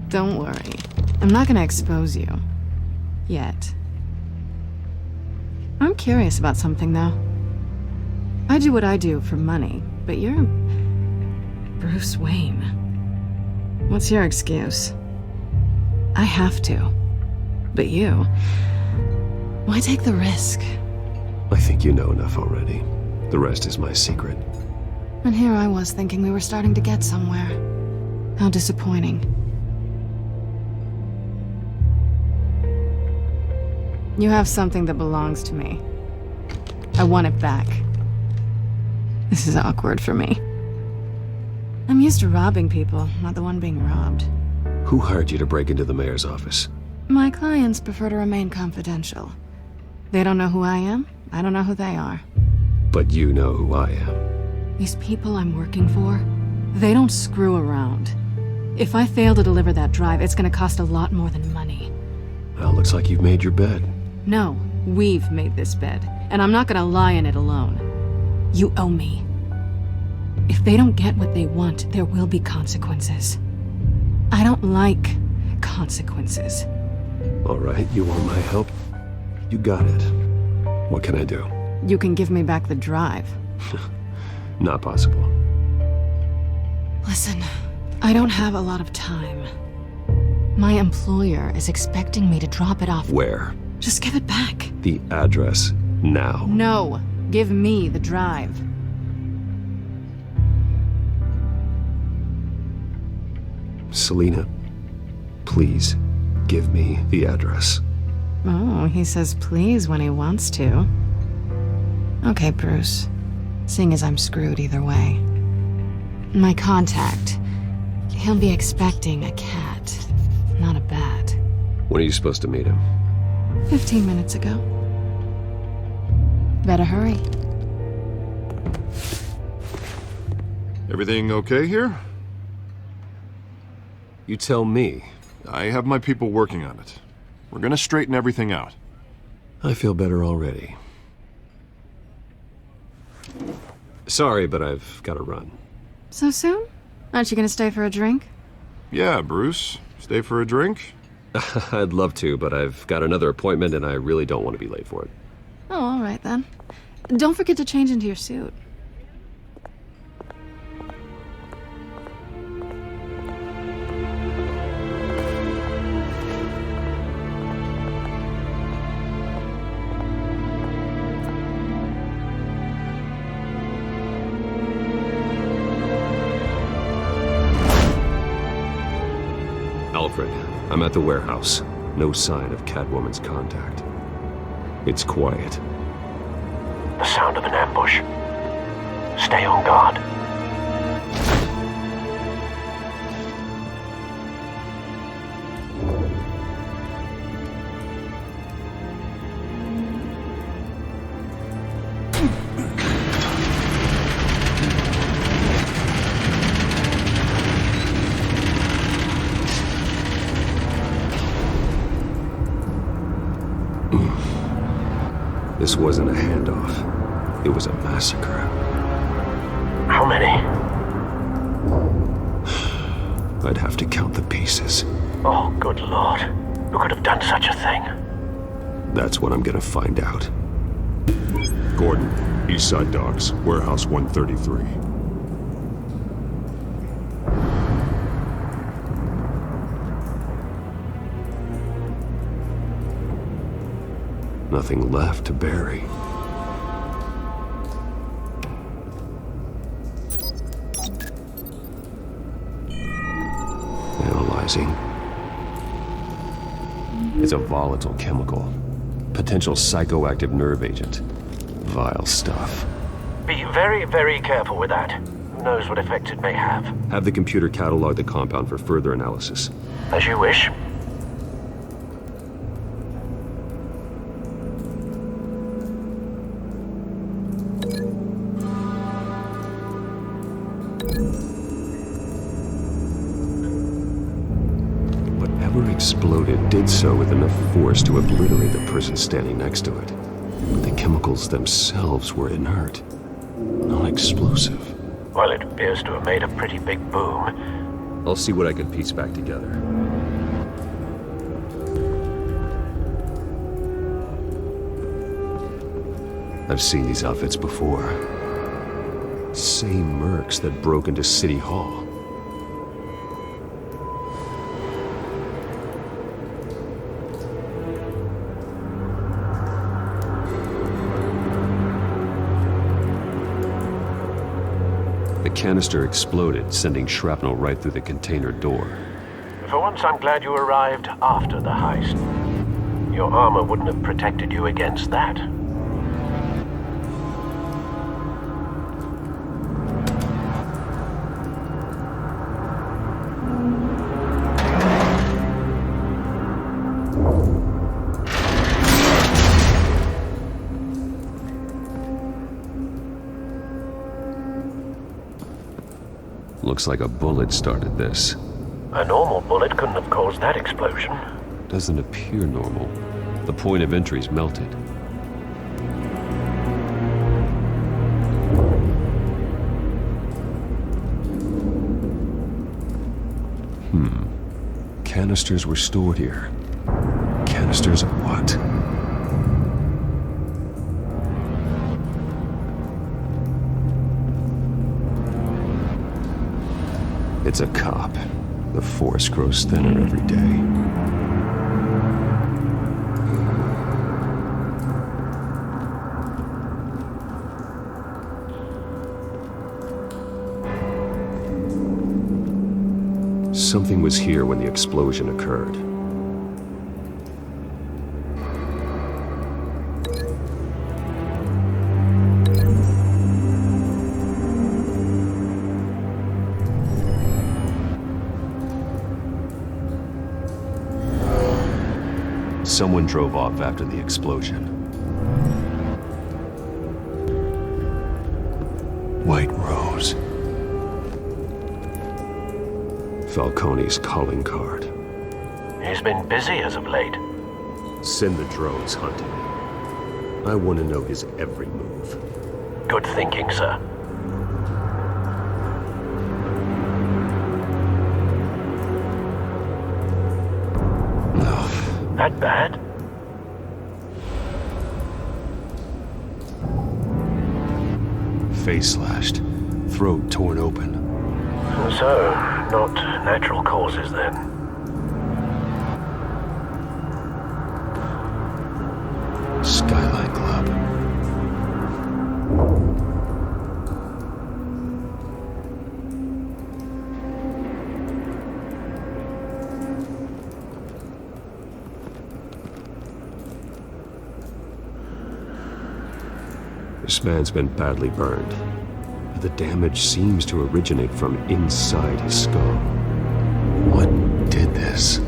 Don't worry. I'm not gonna expose you. Yet. I'm curious about something, though. I do what I do for money, but you're Bruce Wayne. What's your excuse? I have to. But you... why take the risk? I think you know enough already. The rest is my secret. And here I was thinking we were starting to get somewhere. How disappointing. You have something that belongs to me. I want it back. This is awkward for me. I'm used to robbing people, not the one being robbed. Who hired you to break into the mayor's office? My clients prefer to remain confidential. They don't know who I am, I don't know who they are. But you know who I am. These people I'm working for, they don't screw around. If I fail to deliver that drive, it's gonna cost a lot more than money. Well, looks like you've made your bed. No, we've made this bed, and I'm not gonna lie in it alone. You owe me. If they don't get what they want, there will be consequences. I don't like consequences. All right, you want my help? You got it. What can I do? You can give me back the drive. Not possible. Listen, I don't have a lot of time. My employer is expecting me to drop it off. Where? Just give it back. The address, now. No, give me the drive. Selina, please, give me the address. Oh, he says please when he wants to. Okay, Bruce. Seeing as I'm screwed either way. My contact, he'll be expecting a cat, not a bat. When are you supposed to meet him? 15 minutes ago. Better hurry. Everything okay here? You tell me. I have my people working on it. We're gonna straighten everything out. I feel better already. Sorry, but I've got to run. So soon? Aren't you gonna stay for a drink? Yeah, Bruce. Stay for a drink? I'd love to, but I've got another appointment and I really don't want to be late for it. Oh, all right then. Don't forget to change into your suit. Alfred, I'm at the warehouse. No sign of Catwoman's contact. It's quiet. The sound of an ambush. Stay on guard. This wasn't a handoff. It was a massacre. How many? I'd have to count the pieces. Oh, good lord. Who could have done such a thing? That's what I'm gonna find out. Gordon, Eastside Docks, Warehouse 133. Nothing left to bury. Analyzing. It's a volatile chemical. Potential psychoactive nerve agent. Vile stuff. Be very, very careful with that. Who knows what effects it may have. Have the computer catalog the compound for further analysis. As you wish. Whatever exploded did so with enough force to obliterate the person standing next to it. But the chemicals themselves were inert, non-explosive. Well, it appears to have made a pretty big boom. I'll see what I can piece back together. I've seen these outfits before. Same mercs that broke into City Hall. The canister exploded, sending shrapnel right through the container door. For once, I'm glad you arrived after the heist. Your armor wouldn't have protected you against that. Looks like a bullet started this. A normal bullet couldn't have caused that explosion. Doesn't appear normal. The point of entry's melted. Canisters were stored here. Canisters of what? It's a cop. The force grows thinner every day. Something was here when the explosion occurred. Someone drove off after the explosion. White Rose. Falcone's calling card. He's been busy as of late. Send the drones hunting. I want to know his every move. Good thinking, sir. That bad? Face slashed, throat torn open. So, not natural causes then. Skyline Club. This man's been badly burned. The damage seems to originate from inside his skull. What did this?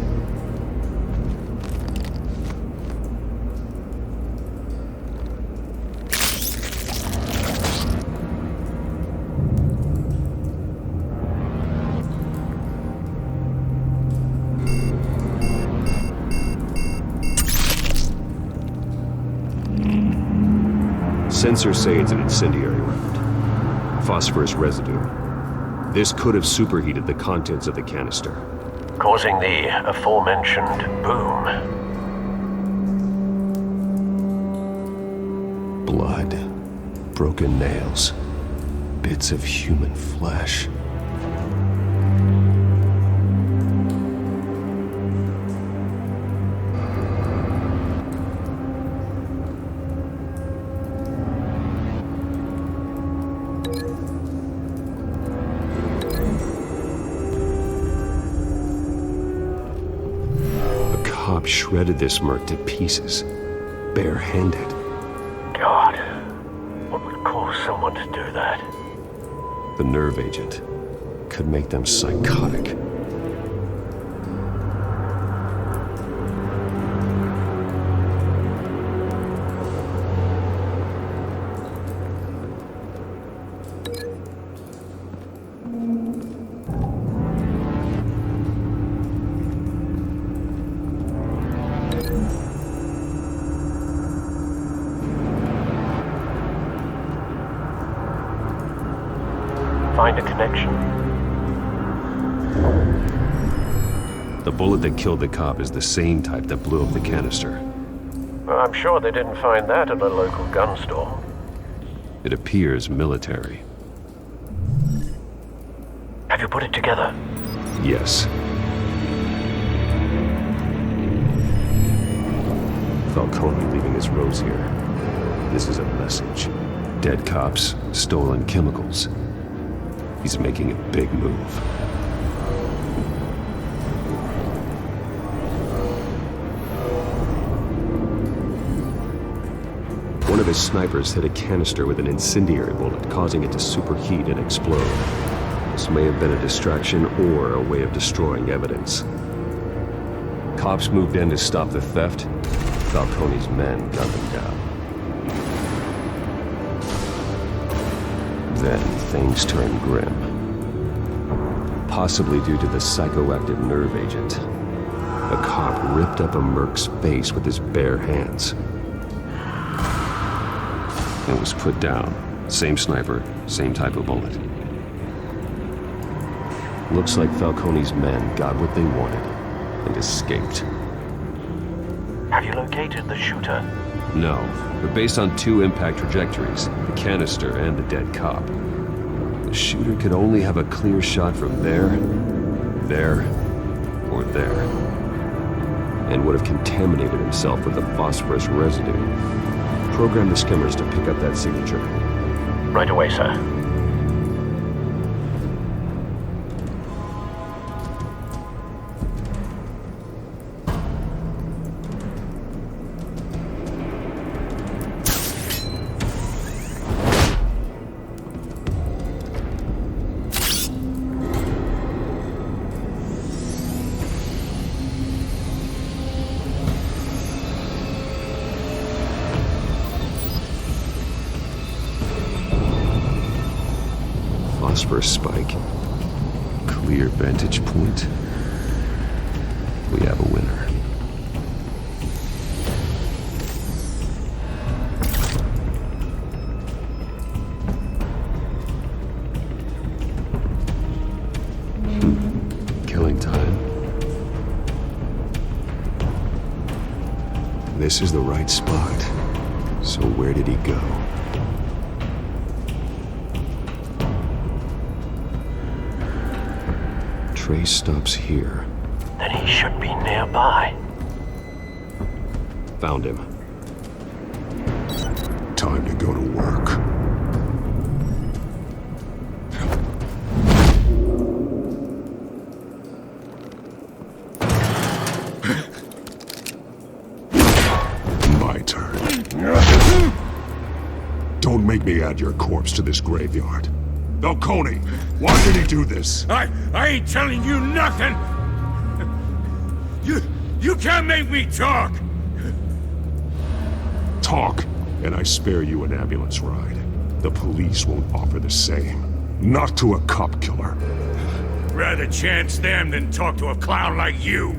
Sensors say it's an incendiary round. Phosphorus residue. This could have superheated the contents of the canister, causing the aforementioned boom. Blood, broken nails, bits of human flesh. Shredded this merc to pieces, barehanded. God, want to do that. The nerve agent could make them psychotic. Find a connection? The bullet that killed the cop is the same type that blew up the canister. Well, I'm sure they didn't find that at a local gun store. It appears military. Have you put it together? Yes. Falcone leaving his rose here. This is a message. Dead cops, stolen chemicals. He's making a big move. One of his snipers hit a canister with an incendiary bullet, causing it to superheat and explode. This may have been a distraction or a way of destroying evidence. Cops moved in to stop the theft. Falcone's men got them down. Then things turned grim. Possibly due to the psychoactive nerve agent. A cop ripped up a merc's face with his bare hands. And was put down. Same sniper, same type of bullet. Looks like Falcone's men got what they wanted and escaped. Have you located the shooter? No, but based on two impact trajectories, the canister and the dead cop, the shooter could only have a clear shot from there, or there, and would have contaminated himself with the phosphorus residue. Program the skimmers to pick up that signature. Right away, sir. Phosphorus spike. Clear vantage point. We have a winner. Killing time. This is the right spot. So where did he go? Trace stops here. Then he should be nearby. Found him. Time to go to work. My turn. Don't make me add your corpse to this graveyard. Falcone, why did he do this? I ain't telling you nothing! You can't make me talk! Talk, and I spare you an ambulance ride. The police won't offer the same. Not to a cop killer. Rather chance them than talk to a clown like you.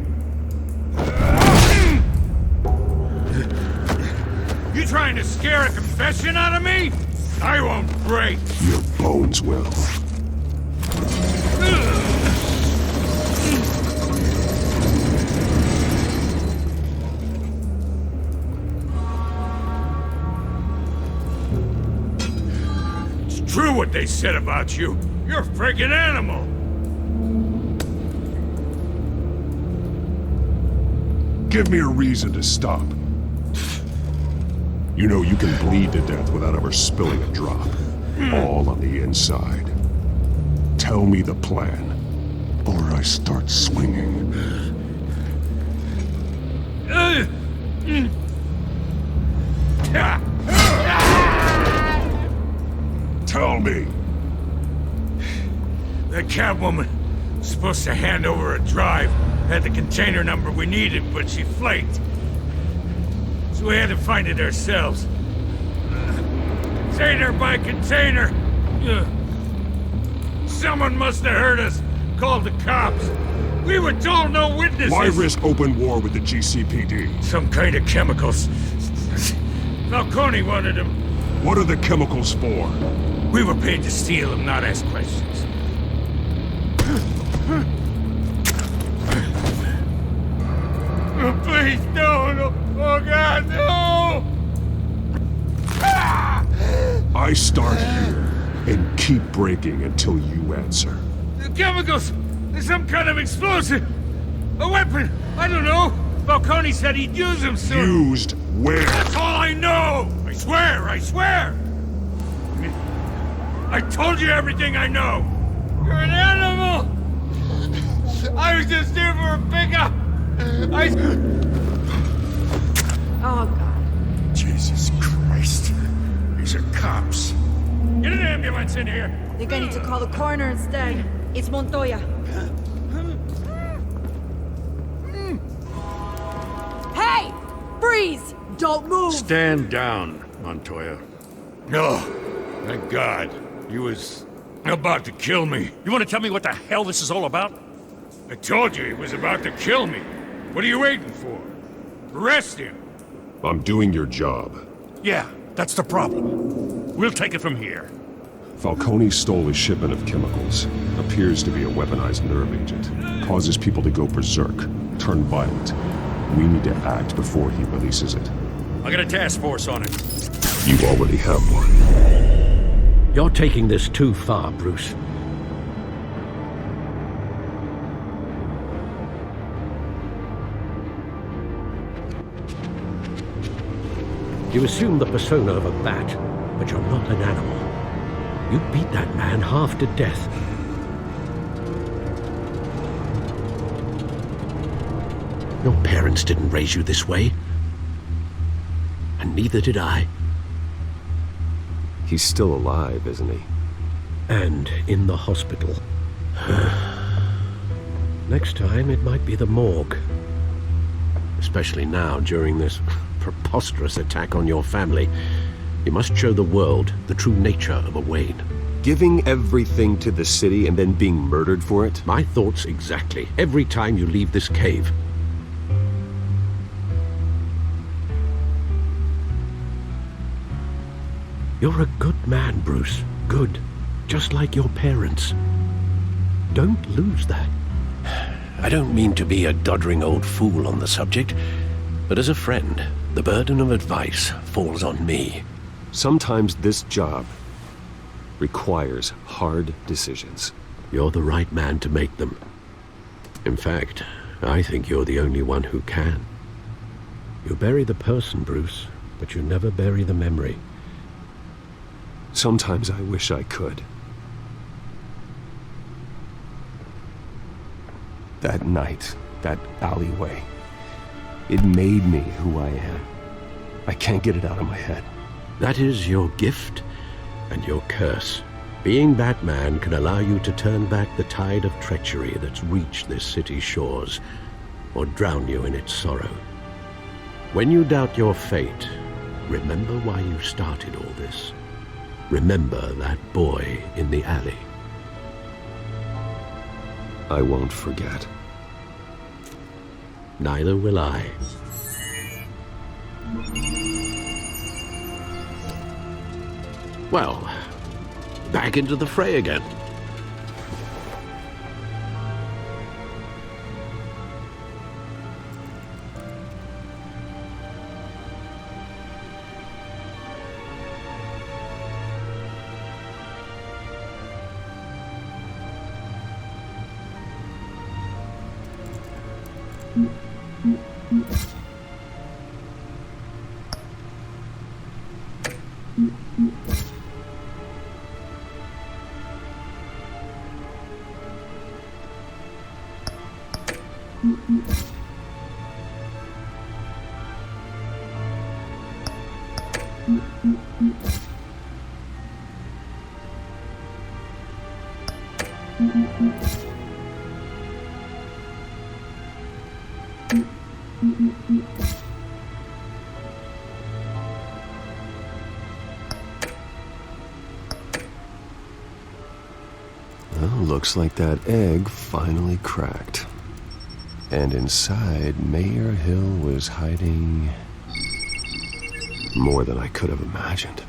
You trying to scare a confession out of me? I won't break. Your bones will. It's true what they said about you. You're a freaking animal. Give me a reason to stop. You know you can bleed to death without ever spilling a drop. All on the inside. Tell me the plan, or I start swinging. Tell me. The cabwoman was supposed to hand over a drive. Had the container number we needed, but she flaked. So we had to find it ourselves. Container by container. Someone must have heard us. Called the cops. We were told no witnesses. Why risk open war with the GCPD? Some kind of chemicals. Falcone wanted them. What are the chemicals for? We were paid to steal them, not ask questions. Oh, please, no. Oh, God, no! I start here and keep breaking until you answer. The chemicals! There's some kind of explosive! A weapon! I don't know! Falcone said he'd use them soon! Used where? That's all I know! I swear! I told you everything I know! You're an animal! I was just here for a pickup! Oh, God. Jesus Christ. These are cops. Get an ambulance in here! I think I need to call the coroner instead. It's Montoya. Hey! Freeze! Don't move! Stand down, Montoya. No. Thank God. He was about to kill me. You want to tell me what the hell this is all about? I told you he was about to kill me. What are you waiting for? Arrest him. I'm doing your job. Yeah, that's the problem. We'll take it from here. Falcone stole a shipment of chemicals. Appears to be a weaponized nerve agent. Causes people to go berserk, turn violent. We need to act before he releases it. I got a task force on it. You already have one. You're taking this too far, Bruce. You assume the persona of a bat, but you're not an animal. You beat that man half to death. Your parents didn't raise you this way. And neither did I. He's still alive, isn't he? And in the hospital. Next time, it might be the morgue. Especially now, during this preposterous attack on your family. You must show the world the true nature of a Wayne. Giving everything to the city and then being murdered for it? My thoughts exactly. Every time you leave this cave. You're a good man, Bruce. Good. Just like your parents. Don't lose that. I don't mean to be a doddering old fool on the subject, but as a friend, the burden of advice falls on me. Sometimes this job requires hard decisions. You're the right man to make them. In fact, I think you're the only one who can. You bury the person, Bruce, but you never bury the memory. Sometimes I wish I could. That night, that alleyway, it made me who I am. I can't get it out of my head. That is your gift and your curse. Being Batman can allow you to turn back the tide of treachery that's reached this city's shores, or drown you in its sorrow. When you doubt your fate, remember why you started all this. Remember that boy in the alley. I won't forget. Neither will I. Well, back into the fray again. Looks like that egg finally cracked. And inside, Mayor Hill was hiding more than I could have imagined.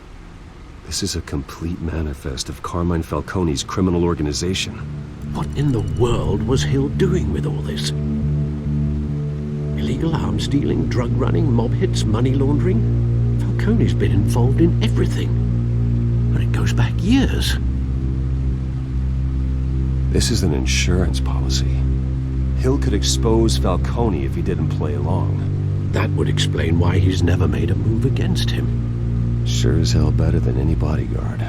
This is a complete manifest of Carmine Falcone's criminal organization. What in the world was Hill doing with all this? Illegal arms dealing, drug running, mob hits, money laundering? Falcone's been involved in everything. And it goes back years. This is an insurance policy. Hill could expose Falcone if he didn't play along. That would explain why he's never made a move against him. Sure as hell better than any bodyguard.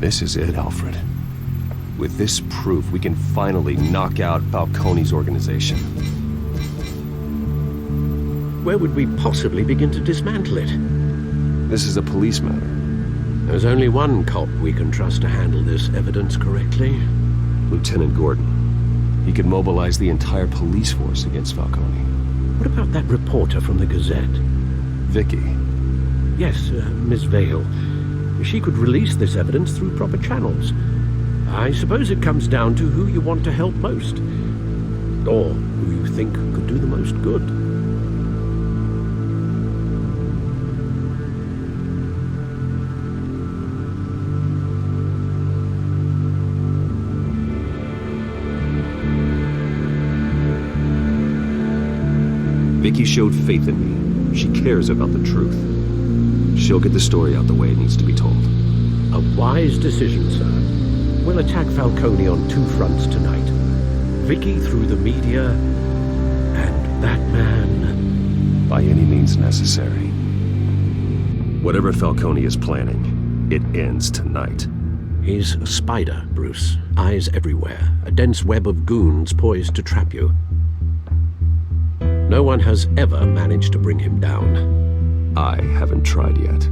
This is it, Alfred. With this proof, we can finally knock out Falcone's organization. Where would we possibly begin to dismantle it? This is a police matter. There's only one cop we can trust to handle this evidence correctly. Lieutenant Gordon. He could mobilize the entire police force against Falcone. What about that reporter from the Gazette? Vicky. Yes, Miss Vale. She could release this evidence through proper channels. I suppose it comes down to who you want to help most. Or who you think could do the most good. Vicky showed faith in me. She cares about the truth. She'll get the story out the way it needs to be told. A wise decision, sir. We'll attack Falcone on two fronts tonight. Vicky through the media, and Batman... by any means necessary. Whatever Falcone is planning, it ends tonight. He's a spider, Bruce. Eyes everywhere. A dense web of goons poised to trap you. No one has ever managed to bring him down. I haven't tried yet.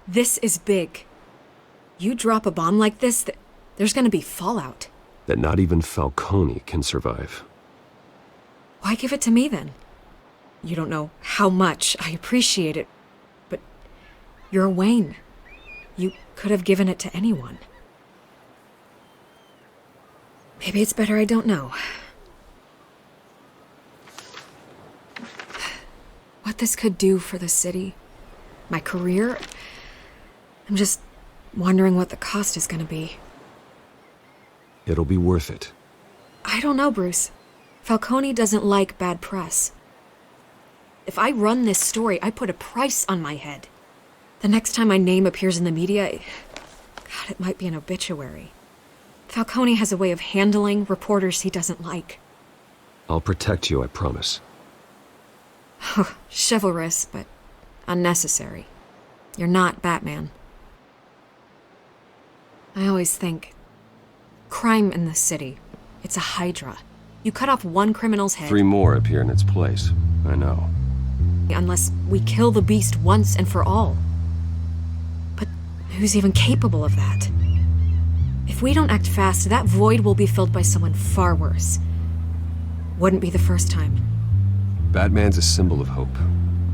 This is big. You drop a bomb like this, there's gonna be fallout. That not even Falcone can survive. Why give it to me then? You don't know how much I appreciate it, but you're Wayne. You could have given it to anyone. Maybe it's better I don't know. What this could do for the city, my career, I'm just wondering what the cost is gonna be. It'll be worth it. I don't know, Bruce. Falcone doesn't like bad press. If I run this story, I put a price on my head. The next time my name appears in the media, God, it might be an obituary. Falcone has a way of handling reporters he doesn't like. I'll protect you, I promise. Chivalrous, but unnecessary. You're not Batman. I always think, crime in the city, it's a hydra. You cut off one criminal's head. 3 more appear in its place. I know. Unless we kill the beast once and for all. But who's even capable of that? If we don't act fast, that void will be filled by someone far worse. Wouldn't be the first time. Batman's a symbol of hope,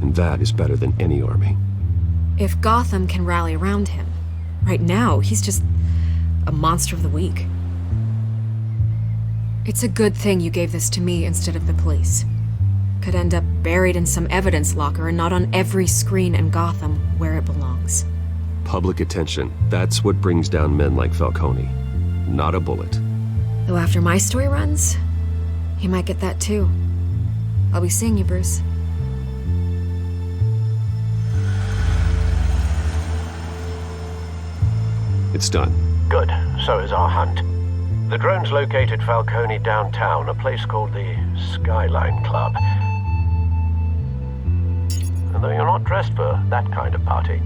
and that is better than any army. If Gotham can rally around him, right now he's just a monster of the week. It's a good thing you gave this to me instead of the police. Could end up buried in some evidence locker and not on every screen in Gotham where it belongs. Public attention, that's what brings down men like Falcone. Not a bullet. Though after my story runs, he might get that too. I'll be seeing you, Bruce. It's done. Good. So is our hunt. The drone's located Falcone downtown, a place called the Skyline Club. And though you're not dressed for that kind of party.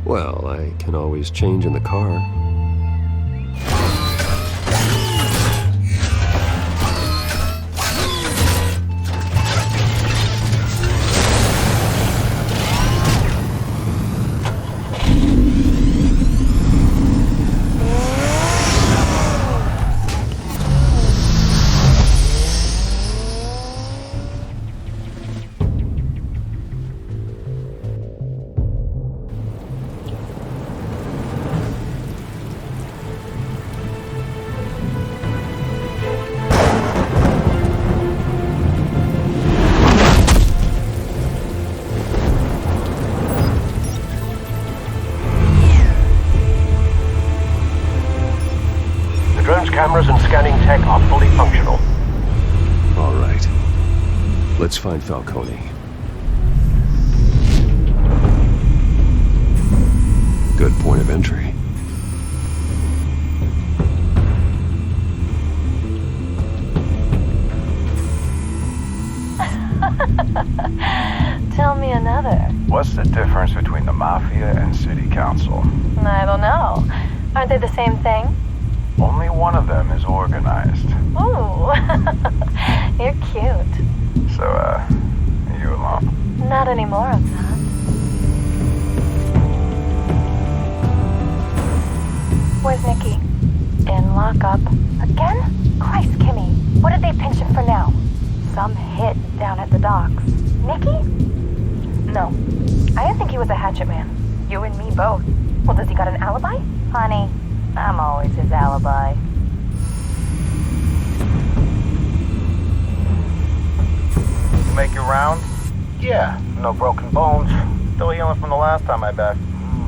Well, I can always change in the car. Let's find Falcone. Good point of entry. Tell me another. What's the difference between the Mafia and City Council? I don't know. Aren't they the same thing? Only one of them is organized. Ooh, you're cute. So, are you alone? Not anymore, of that. Where's Nikki? In lockup. Again? Christ, Kimmy. What did they pinch him for now? Some hit down at the docks. Nikki? No. I didn't think he was a hatchet man. You and me both. Well, does he got an alibi? Honey, I'm always his alibi. Make your round? Yeah, no broken bones. Still healing from the last time I backed.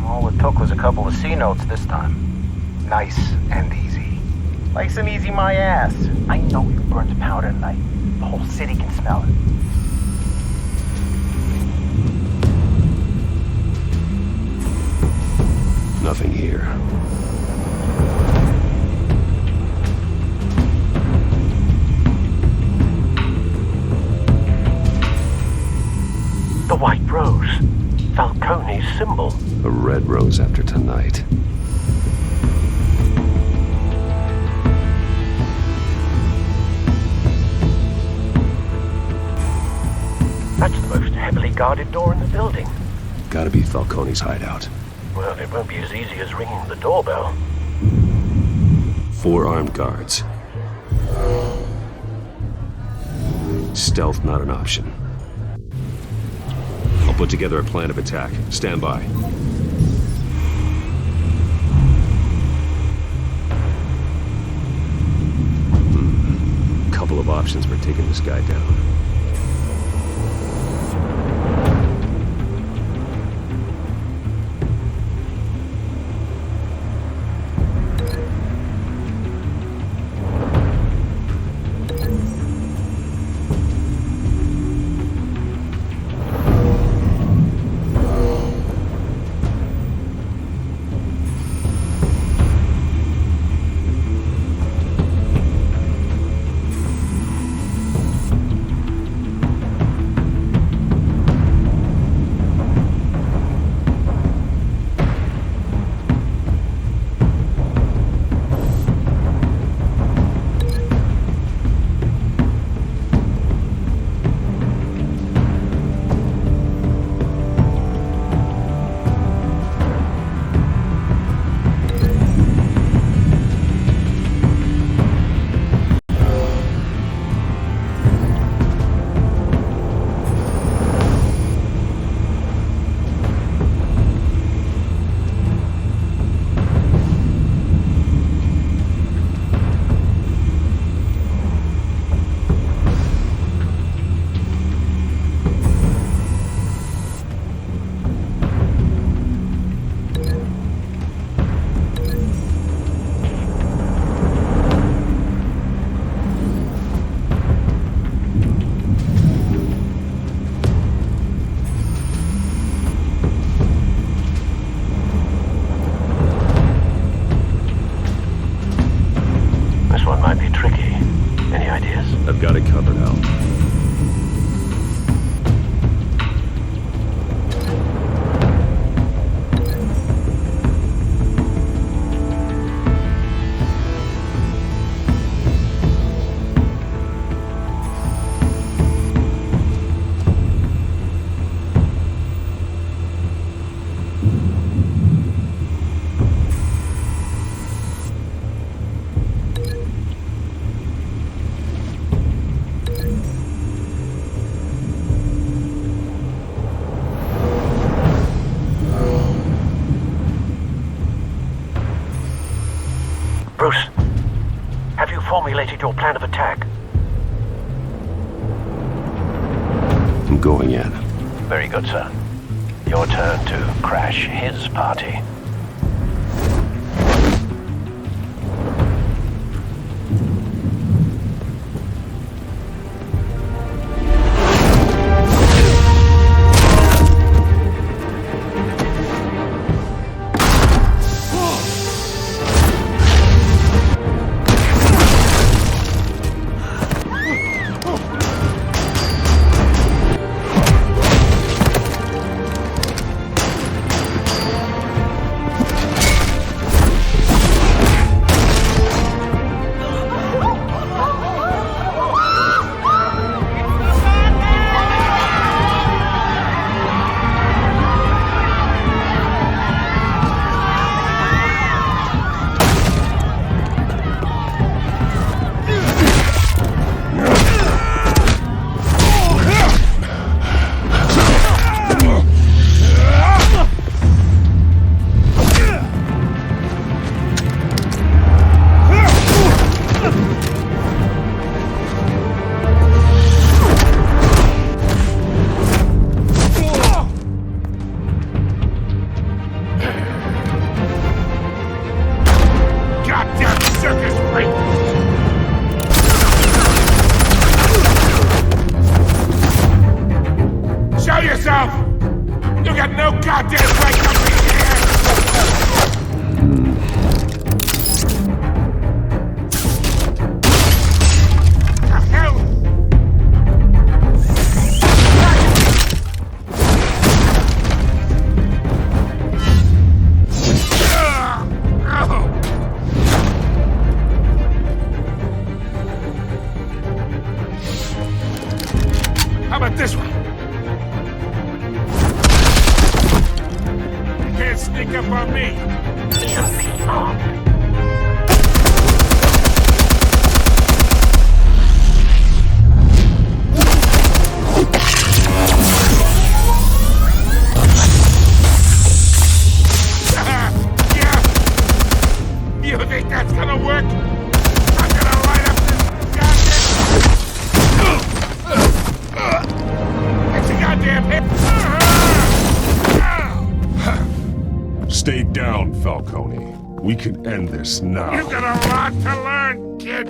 All it took was a couple of C notes this time. Nice and easy. Nice and easy my ass. I know you burned powder tonight. The whole city can smell it. Nothing here. The white rose. Falcone's symbol. A red rose after tonight. That's the most heavily guarded door in the building. Gotta be Falcone's hideout. Well, it won't be as easy as ringing the doorbell. 4 armed guards. Stealth not an option. I'll put together a plan of attack. Stand by. Couple of options for taking this guy down. I've got it covered, Al. Bruce, have you formulated your plan of attack? I'm going in. Very good, sir. Your turn to crash his party. goddamn right up in here! The hell? How about this one? You can't sneak up on me. Yeah. You think that's gonna work? I'm gonna light up this goddamn... It's a goddamn hit! Stay down, Falcone. We can end this now. You've got a lot to learn, kid.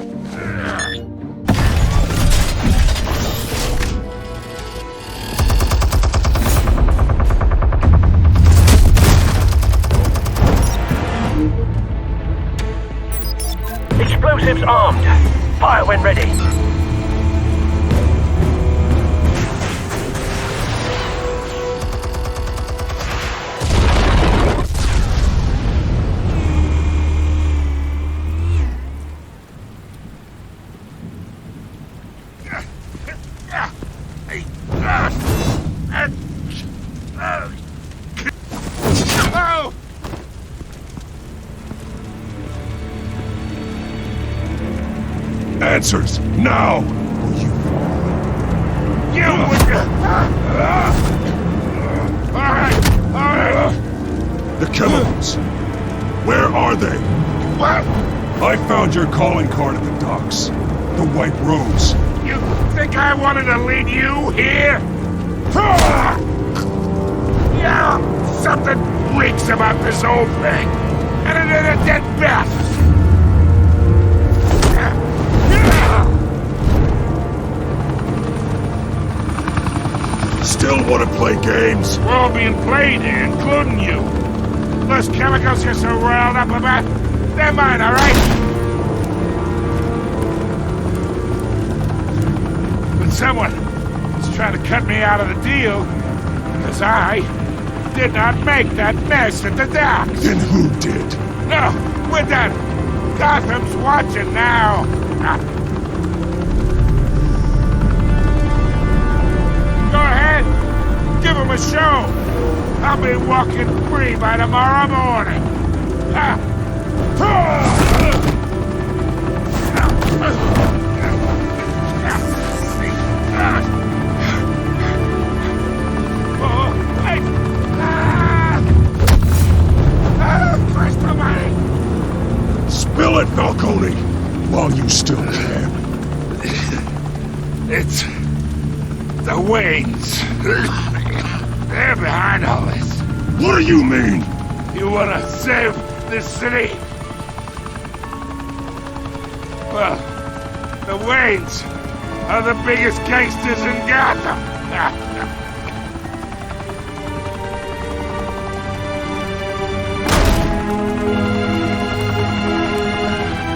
Explosives armed. Fire when ready. Answers, now! You would... Alright. The chemicals! Where are they? What? I found your calling card at the docks. The White Rose. You think I wanted to lead you here? Yeah, something reeks about this whole thing. And it is a dead bat. Still want to play games? We're all being played here, including you. Those chemicals you're so riled up about, they're mine, all right? But someone is trying to cut me out of the deal, because I did not make that mess at the docks. Then who did? No, we're done. Gotham's watching now. Go ahead. Give him a show. I'll be walking free by tomorrow morning. Spill it, Falcone, while you still can. It's the Waynes. They're behind all this. What do you mean? You want to save this city? Well, the Waynes are the biggest gangsters in Gotham.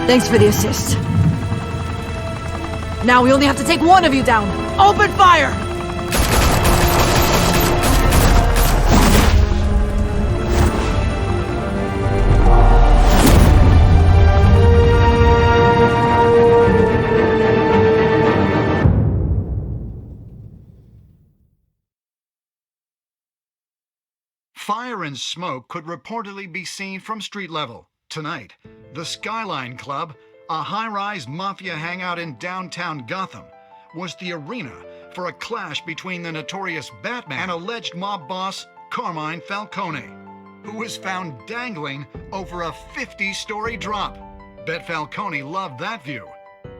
Thanks for the assist. Now we only have to take one of you down. Open fire! Fire and smoke could reportedly be seen from street level. Tonight, the Skyline Club, a high-rise mafia hangout in downtown Gotham, was the arena for a clash between the notorious Batman and alleged mob boss Carmine Falcone, who was found dangling over a 50-story drop. Bet Falcone loved that view.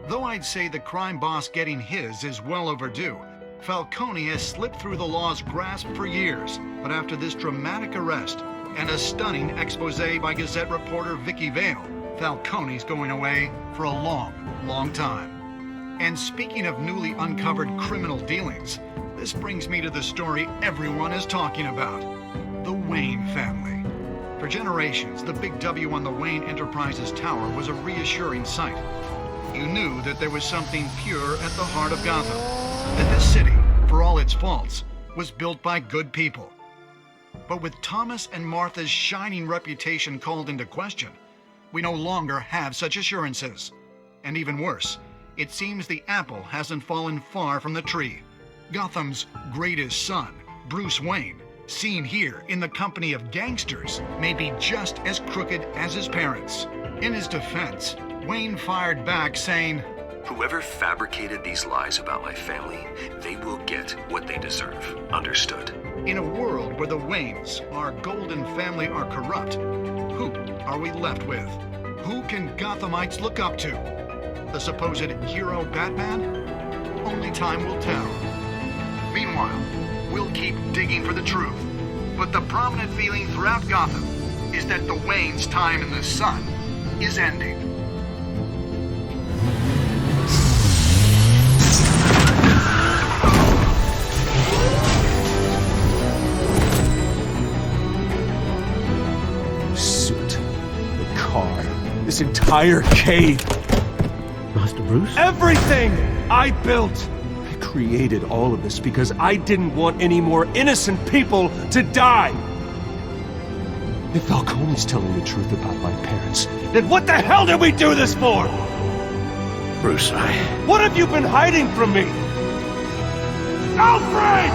Though I'd say the crime boss getting his is well overdue, Falcone has slipped through the law's grasp for years, but after this dramatic arrest and a stunning expose by Gazette reporter Vicky Vale, Falcone's going away for a long, long time. And speaking of newly uncovered criminal dealings, this brings me to the story everyone is talking about. The the Wayne family. For generations, the big W on the Wayne Enterprises tower was a reassuring sight. You knew that there was something pure at the heart of Gotham, that this city, for all its faults, was built by good people. But with Thomas and Martha's shining reputation called into question, we no longer have such assurances. And even worse, it seems the apple hasn't fallen far from the tree. Gotham's greatest son, Bruce Wayne, seen here in the company of gangsters, may be just as crooked as his parents. In his defense, Wayne fired back saying, "Whoever fabricated these lies about my family, they will get what they deserve. Understood?" In a world where the Waynes, our golden family, are corrupt, who are we left with? Who can Gothamites look up to? The supposed hero Batman? Only time will tell. Meanwhile, we'll keep digging for the truth. But the prominent feeling throughout Gotham is that the Waynes' time in the sun is ending. This entire cave. Master Bruce? Everything I built. I created all of this because I didn't want any more innocent people to die. If Falcone's telling the truth about my parents, then what the hell did we do this for? Bruce, What have you been hiding from me? Alfred!